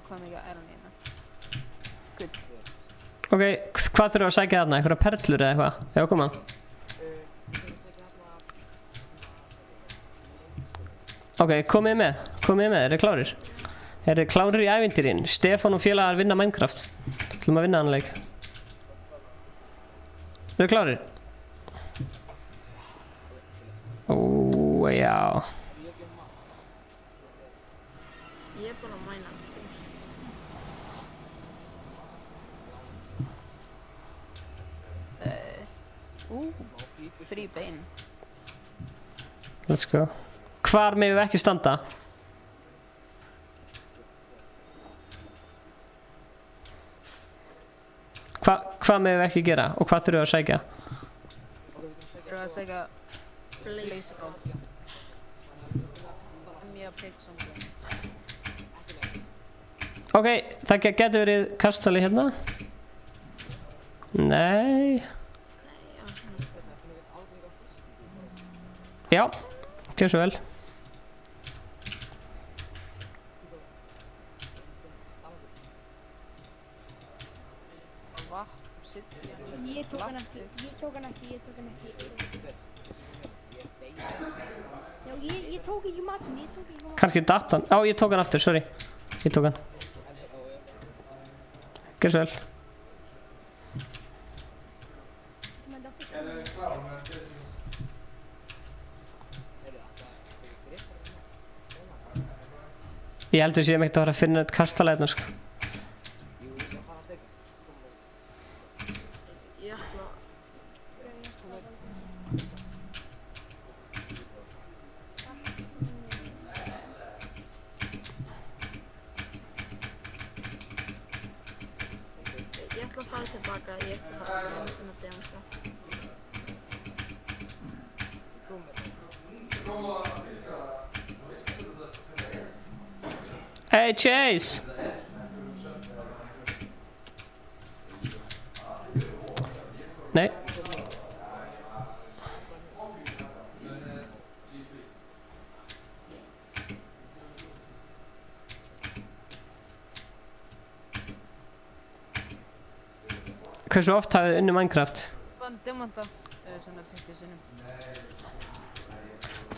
Hvað mikið iron í hérna? Good. Ok, hvað þurfum við að sækja þarna? Einhverja perlur eða eitthvað? Já, koma. Ok, komið með, eru þið klárir? Eru þið klárir í ævintýrin? Stefán og félagar vinna Minecraft. Þú ætlum að vinna hann leik. Eru þið klárir? Ó, já. Ég er búin að mæna. Frí bein. Let's go. Hvar megum við ekki standa? Hvað megum við ekki gera og hvað þurfum við að sækja? Þurfum við að sækja blaze rod. Mjög pick samt. Ok, það getur verið kastali hérna. Nei. Já, gjör svo vel. Ég tók hann ekki. Já, ég tók ekki matinn, Kannski datt hann. Á, ég tók hann aftur, sorry. Ég tók hann. Gjör svo vel. Ég heldur séum ekkert að fara að finna eitt kastala hérna sko. Ég ætla að... Ég ætla að fara tilbaka, ég ætla að fara að finna demsa. Hey Chase! Nei. Hversu oft hafið þið unnið Minecraft? Fann demanta. Svona 20 sinnum.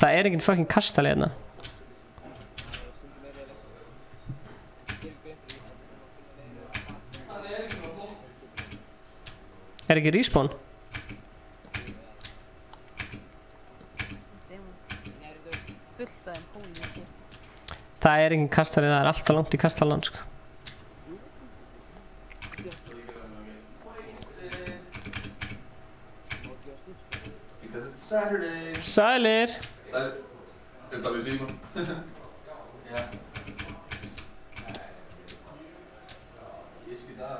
Það er enginn fucking kastali hérna. Er ekki respawn? Fullt af þeim, holy shit. Það er enginn kastali, það er alltaf langt í kastalan sko. Because it's Saturday. Sælir! Þetta við síma. Já. Ég skil það.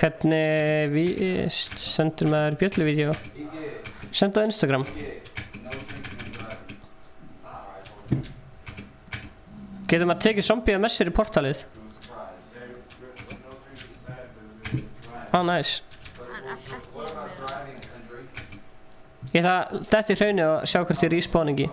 Hvernig sendur maður bjölluvídeó? Senda á Instagram. Getur maður tekið zombie með sér í portalið? Nice. Ég ætla að detta í hraunið og sjá hvort ég er í spawningi.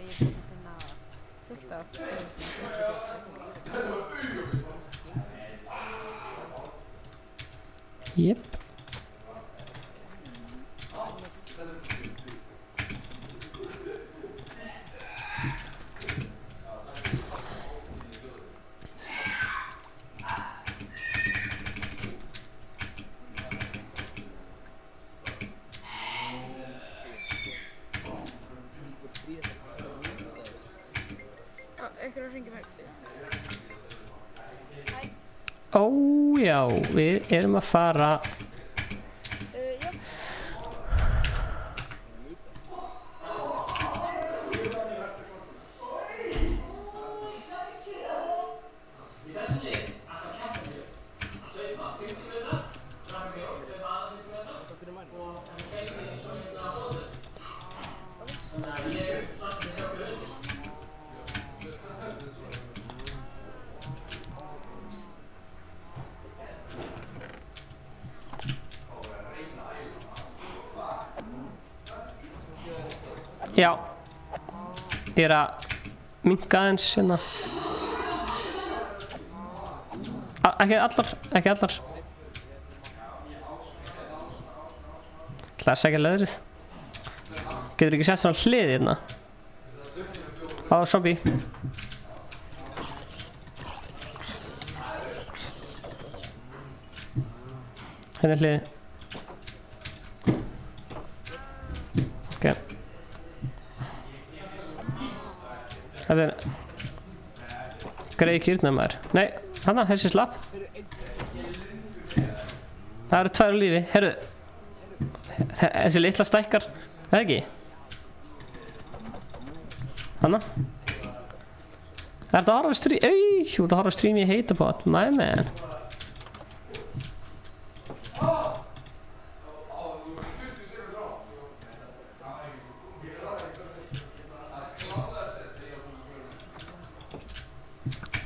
Ég er búin að finna fullt af spurningum. Jep. Einhver að hringja mig. Ó já, við erum að fara. Já. Já. Ég er að minnka aðeins hérna. Ekki allar. Það er sækja leðrið. Getur ekki sett svona hlið hérna? Á zombie. Hérna er hlið. Ok. Það er greið kýrna maður. Nei, hana, þessi slapp. Það eru 2 á lífi, heyrðu. Þessi litla stækkar, það ekki? Hana. Það er þetta að horfa strím, þú ert að horfa strím í heitapott, my man.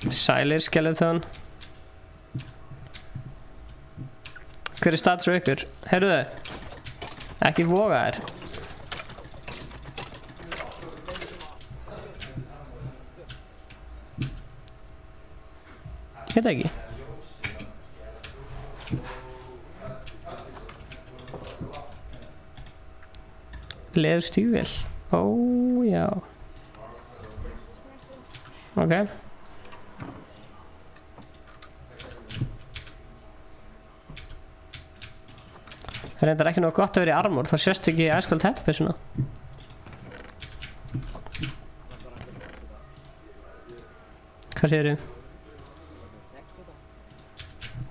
Sælir skeleton. Hver er status á ykkur? Heyrðu, ekki voga þér. Þetta ekki. Leður stígvél. Ó, já. Ok. Það er reyndar ekki nóg gott að vera í armor, þá sést ekki æskald heppi svona. Hvað segir þið?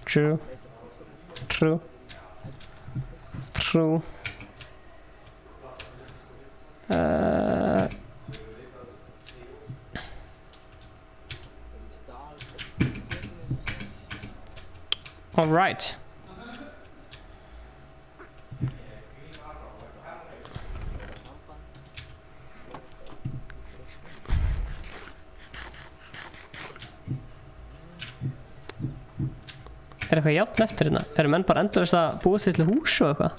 True. All right. Er eitthvað jafn eftir hérna? Eru menn bara endalaust að búa til hús og eitthvað?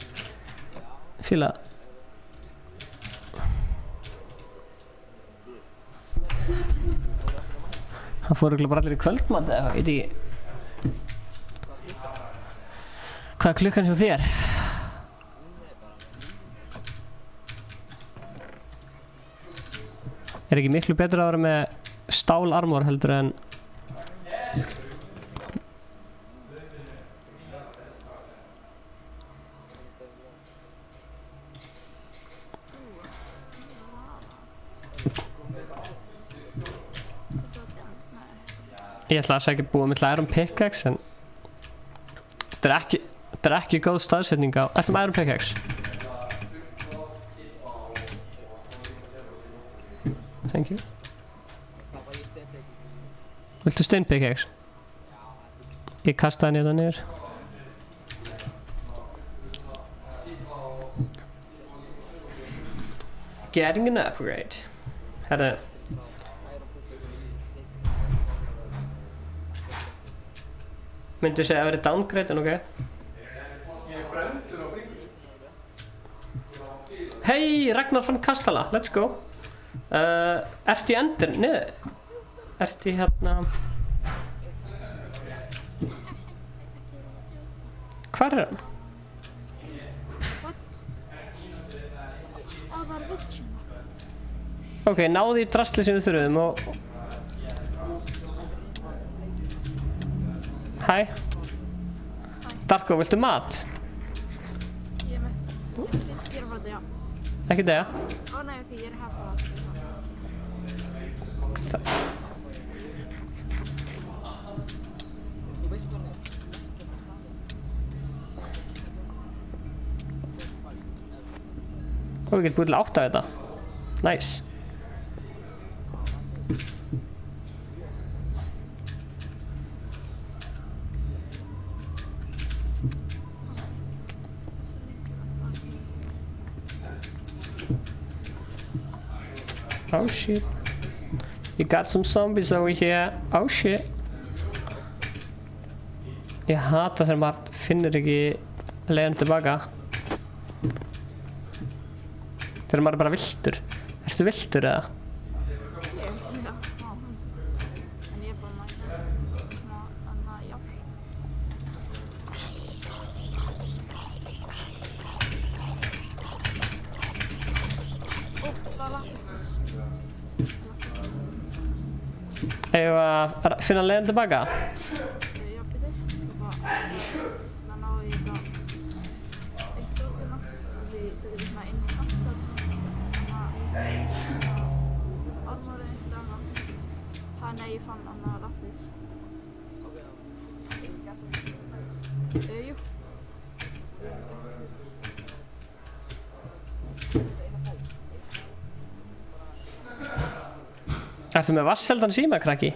Fíla. Það fóru örugglega bara allir í kvöldmat eða eitthvað, veit ekki. Hvað er klukkan hjá þér? Er ekki miklu betra að vera með stálarmor heldur en Ég ætla að segja ekki búið með Iron Pickaxe en þetta er ekki góð staðsetning á Iron Pickaxe. Thank you. Viltu Stone Pickaxe? Ég kasta henni þetta niður. Getting an upgrade. Herðu. Myndu segja að það verið downgrade en ok. Hei, Ragnar fann kastala, let's go. Ertu í endur? Niður? Ertu í hérna... Hvar er hann? What? Það var vitsin. Ok, náðu í drasli sem við þurfum og... Hæ? Darko, viltu mat? Ég er með. Ég er bara það, já. Ekki það? Ó nei, ok, ég er hafa það. Og við getum búið til 8 af þetta. Nice. Oh shit. You got some zombies over here. Oh shit. Ég hata þegar maður finnur ekki leiðin tilbaka. Þegar maður er bara villtur. Ertu villtur eða? Já. En ég er bara svona, já. Ó, það lappist. Eigum við að finna leiðin tilbaka? Já, byrju. Það náðu ég þetta eitt dótina. Því þau eru svona inn í kantar. Armorið eitt annað. Þannig að ég fann annað lappist. Jú. Ertu með vasseldan síma, krakki?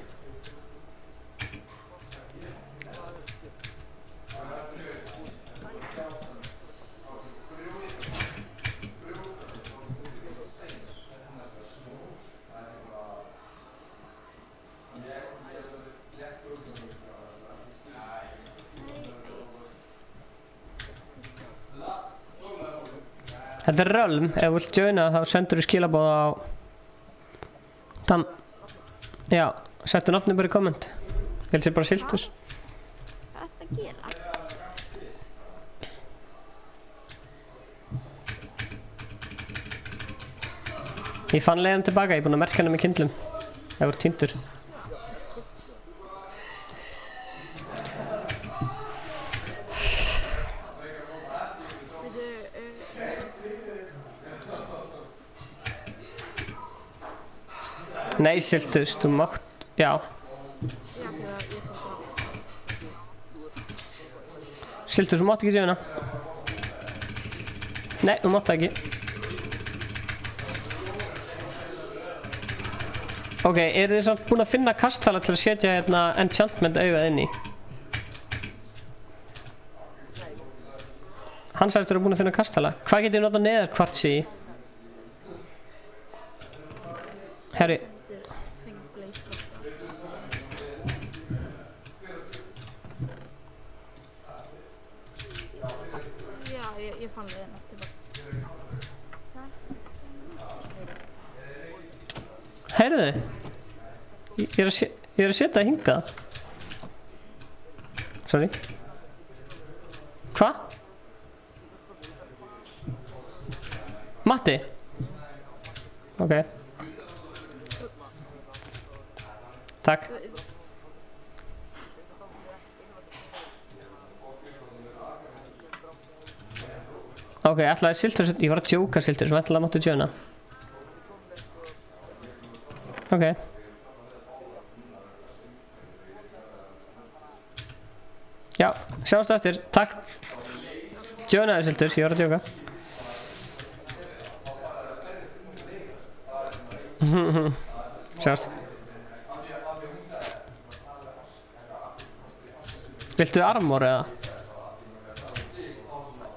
Þetta er Rölm, ef þú vilt joina þá sendur þú skilaboð á þann, já, settu nafnið bara í komment. Ég held sér bara Siltus. Hvað ertu að gera? Ég fann leiðin tilbaka, ég er búinn að merka hana með kyndlum. Það voru týndur. Nei, Siltus, þú mátt, já. Já, ok, ég fór bara. Siltus, þú mátt ekki joina. Nei, þú mátt það ekki. Ok, eru þið samt búin að finna kastala til að setja hérna enchantment augað inn í? Hann sagðist að eru búin að finna kastala. Hvað getið þið notað neðarkvartsi í? Herri. Já, ég fann leiðina tilbaka. Heyrðu þið? Ég er að setja það hingað. Sorry. Hva? Matti? Ok. Takk. Ok, ætlaði Siltur, ég var að djóka Siltur, sem ætlaði að máttu joina. Ok. Já, sjáumst eftir, takk. Joinaði Siltur, ég var að djóka. Sjáumst. Viltu armor eða?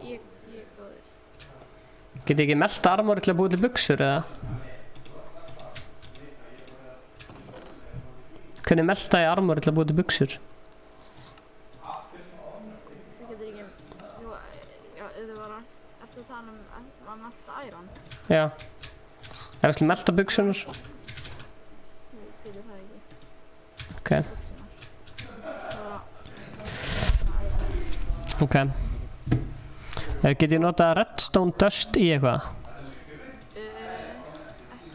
Ég er góður. Get ég ekki melta armor til að búið til buxur eða? Hvernig melta ég armor til að búið til buxur? Þú getur ekki, já, ef þú var eftir að tala að melta iron. Já. Ef ég vil melta buxunar? Þú getur það ekki. Ok. Ok. Get ég notað redstone dust í eitthvað? Ekki,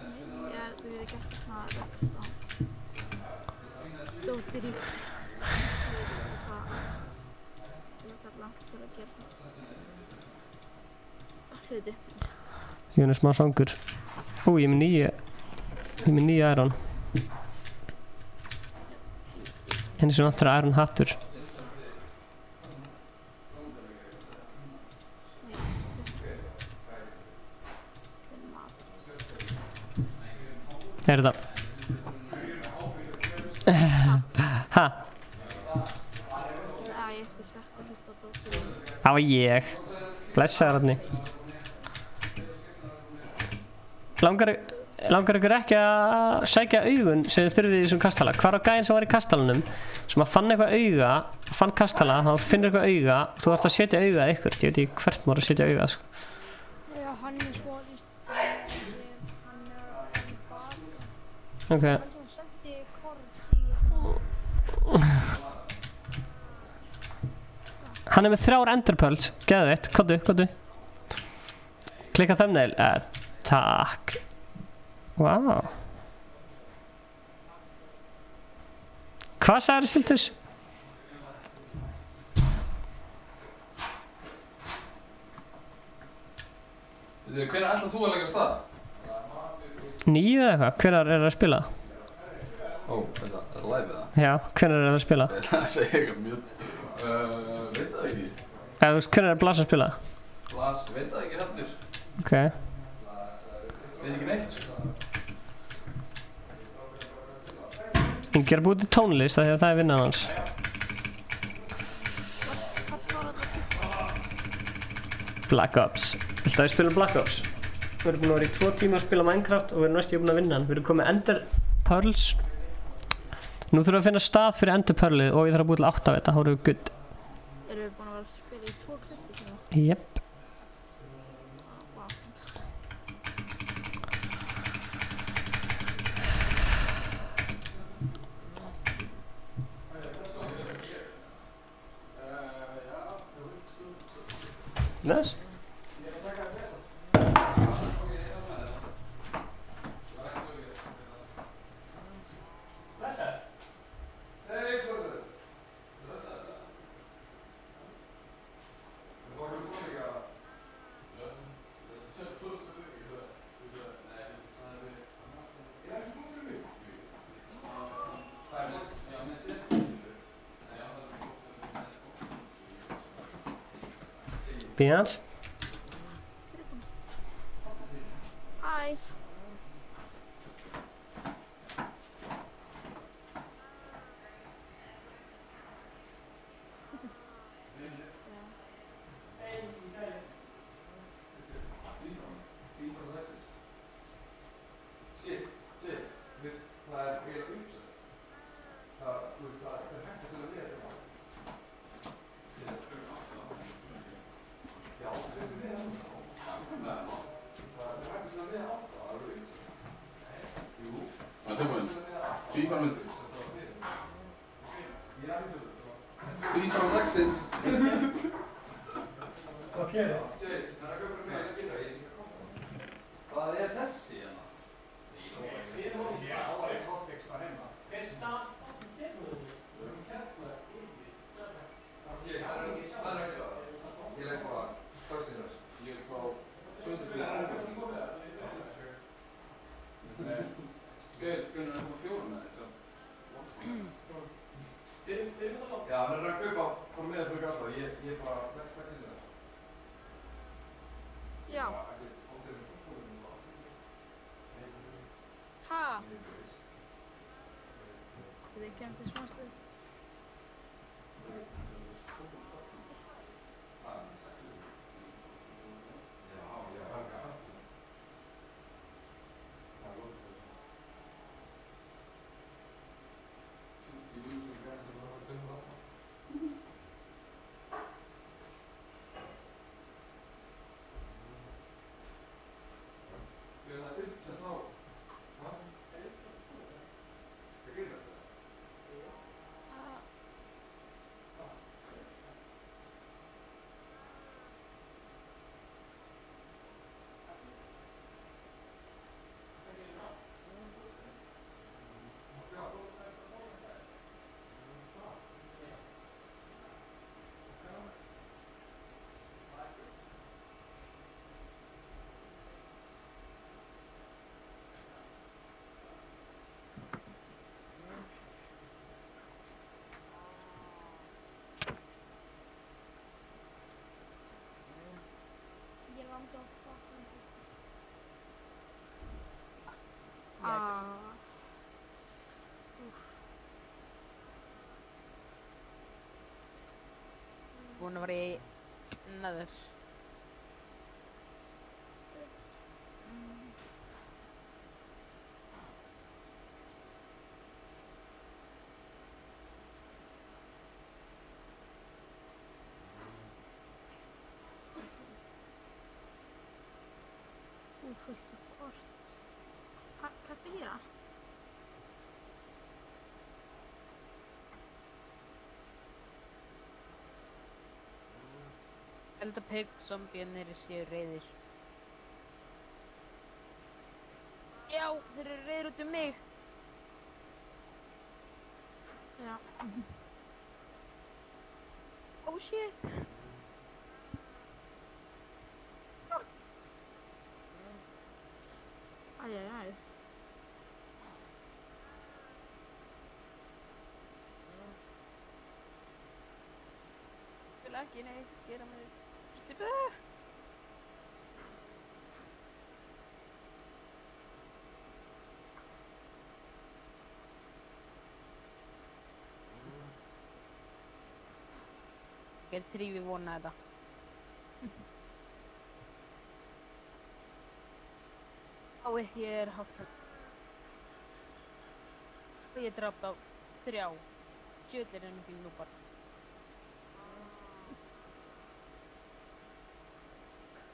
já, þú getur gert svona redstone. Dóttir í. Hvað er langt til að gera hluti. Ég er smá svangur. Ú, ég er með 9 iron. Henni sem vantar iron hattur. Er þetta? Ha? Já, ég ætti sagt að hlusta á dóttir í. Það var ég. Blessaður Árni. Langar ykkur ekki að sækja augun sem þið þurfið í þessum kastala? Hvar á gæinn sem var í kastalanum sem að fann eitthvað auga, fann kastala, þá finnur eitthvað auga, þú ert að setja augað ykkur, ég veit ekki hvert maður að setja augað sko. Já, hann er sko, hann er bak. Ok. Hann sem sendi kort í Hann er með 3 enderpearls, geðveitt, komdu. Klikka thumbnail, takk. Wow. Hvað sagði Siltus? Hvenær ætlað þú að leggja af stað? 9 eða eitthvað, hvenær er að spila? Ó, er það live eða? Já, hvenær er að spila? Það segir eitthvað mjög... veit það ekki. Eða þú veist, hvenær er Blas að spila? Blas, veit það ekki heldur. Ok. Veit ekki neitt, sko. Ingi er búið til tónlist af því að það er vinnan hans. Black Ops. Viltu að við spilum Black Ops? Við erum búin að vera í 2 tíma að spila Minecraft og við erum næstu búin að vinna hann. Við erum komið Ender Pearls. Nú þurfum við að finna stað fyrir Ender Pearlið og ég þarf að búið til 8 af þetta, þá erum við good. Erum við búin að vera að spila í 2 klukkutíma? Jep. Nice. Björns. Hi. Já. Ha? Þið kemur til smá stund. Ég landa á fucking Búin að vera í neður. Fullt af kort. Hvað ertu að gera? Held að pig zombienir séu reiðir. Já, þeir eru reiðir út um mig. Já. Oh shit. Æjæjæj. Vil ekki neitt gera mig. Ég þrýfi vona þetta. Ég er hálfhrædd. Og ég drapt á 3. Djöðlir er mikil núbar.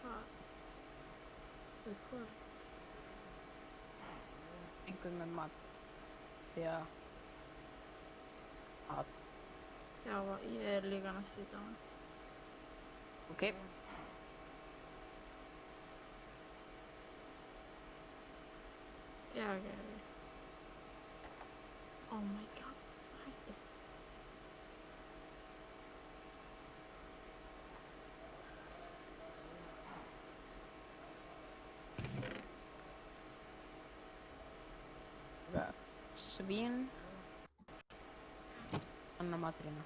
Hvað? Þú hvort? Einhvern með mat. Því að... Já, ég er líka næst í dag. Ok. Já, ok. Oh my god, hættu. Svín. Anna maturina.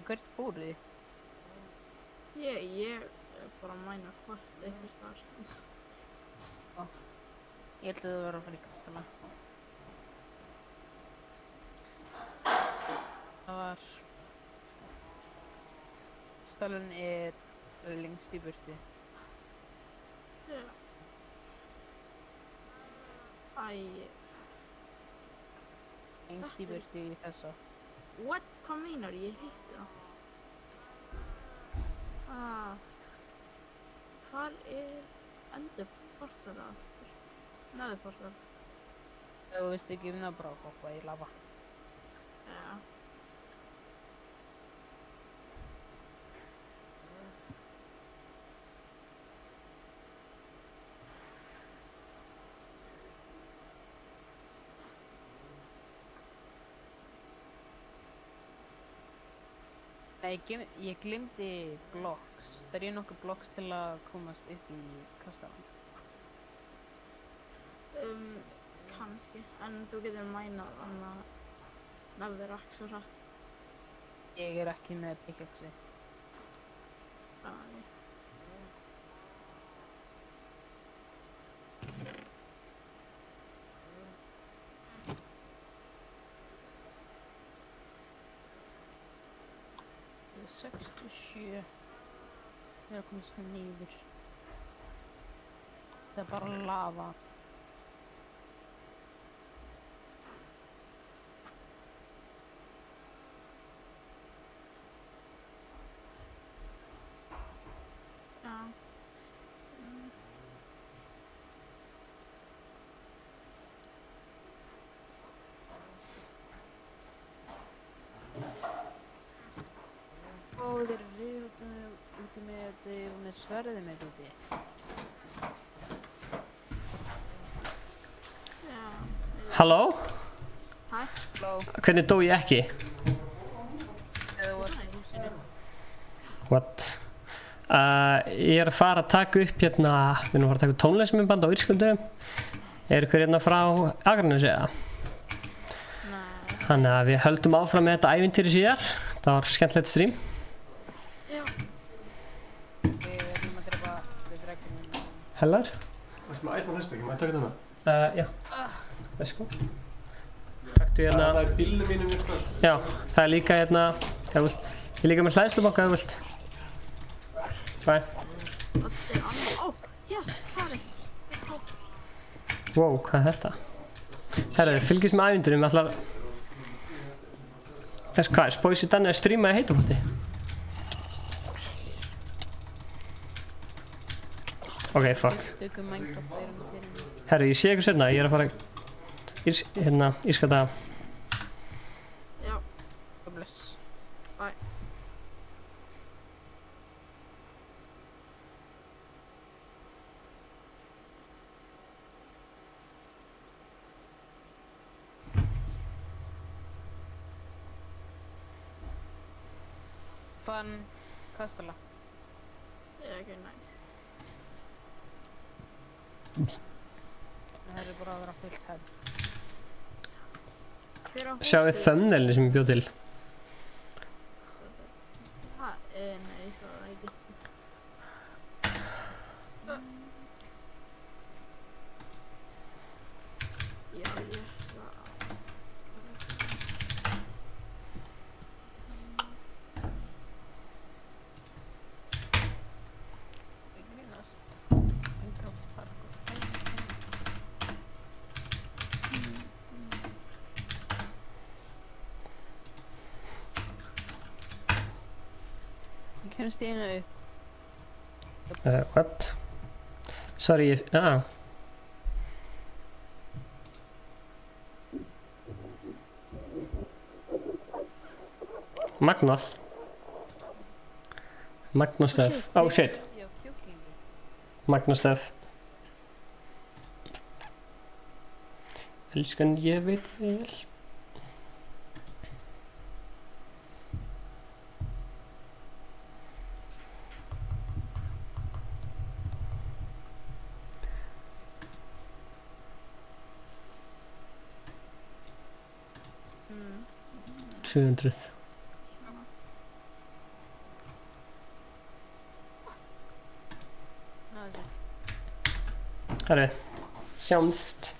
Hvert fóruð þið? Ég er bara að mæna hvort eitthvað starf. Ég held að það var að fara í kastala. Það var... Stalun er lengst í burtu. Já. Æ. Lengst í burtu í þessa. What? Hvað meinar ég hitti það? Hvar er endur portal aftur? Neður portal. Þú veist ekki það bara að hoppa í lava. Já. Nei, ég glimti blocks. Það er nokkuð blocks til að komast upp í kastalan. Kannski. En þú getur mænað annað Netherrack svo hratt. Ég er ekki með pickaxe. Æ. Ég er 67. Ég er að komast niður. Það er bara lava. Já. Og þeir eru riðrútið úti með þetta og með sverðið með úti. Já. Halló? Hæ? Halló. Hvernig dó ég ekki? Eða þú varst í húsinu. What? Ég er að fara að taka upp hérna, við erum að fara að taka upp tónleisminnband á írskum dögum. Er ykkur hérna frá Akranesi eða? Nei. Þannig að við höldum áfram með þetta ævintýri síðar. Það var skemmtilegt stream. Já. Við erum að drepa við dregnum. Hellar? Ertu með iPhone næstu ekki? Má ég taka þetta? Já. Veist sko. Taktu hérna. Það er bílnum mínum ykkur. Já, það er líka hérna, ef þú vilt. Ég er líka með hlæðslubanka ef þú vilt. Bye. Þetta er annað. Ó, yes, carrot. Let's go. Wow, hvað er þetta? Herru, fylgist með ævintýrum, ég ætlar... Þess hvað, Spoisi Danni að stríma í heitufótti? Ok, fuck. Tökum Minecraft og erum til. Herru, ég sé ykkur sérna, ég er að fara... Hérna, írskata... Já. Bless. Bye. Fann kastala. Ok, nice. Það er bara að vera fullt hefð. Hver á húsið? Sjáu þið thumbnailin sem ég bjóð til? Ha, nei, ég sá það ekki. Já, ég ætla að... Ég grínast. Minecraft parkour. Ég kemst í einu upp. What? Sorry, Magnað. Magnað stöf. Oh shit. Já, kjúklingi. Magnað stöf. Elskan, ég veit vel. Mm. 700. Það er Herru, sjáumst.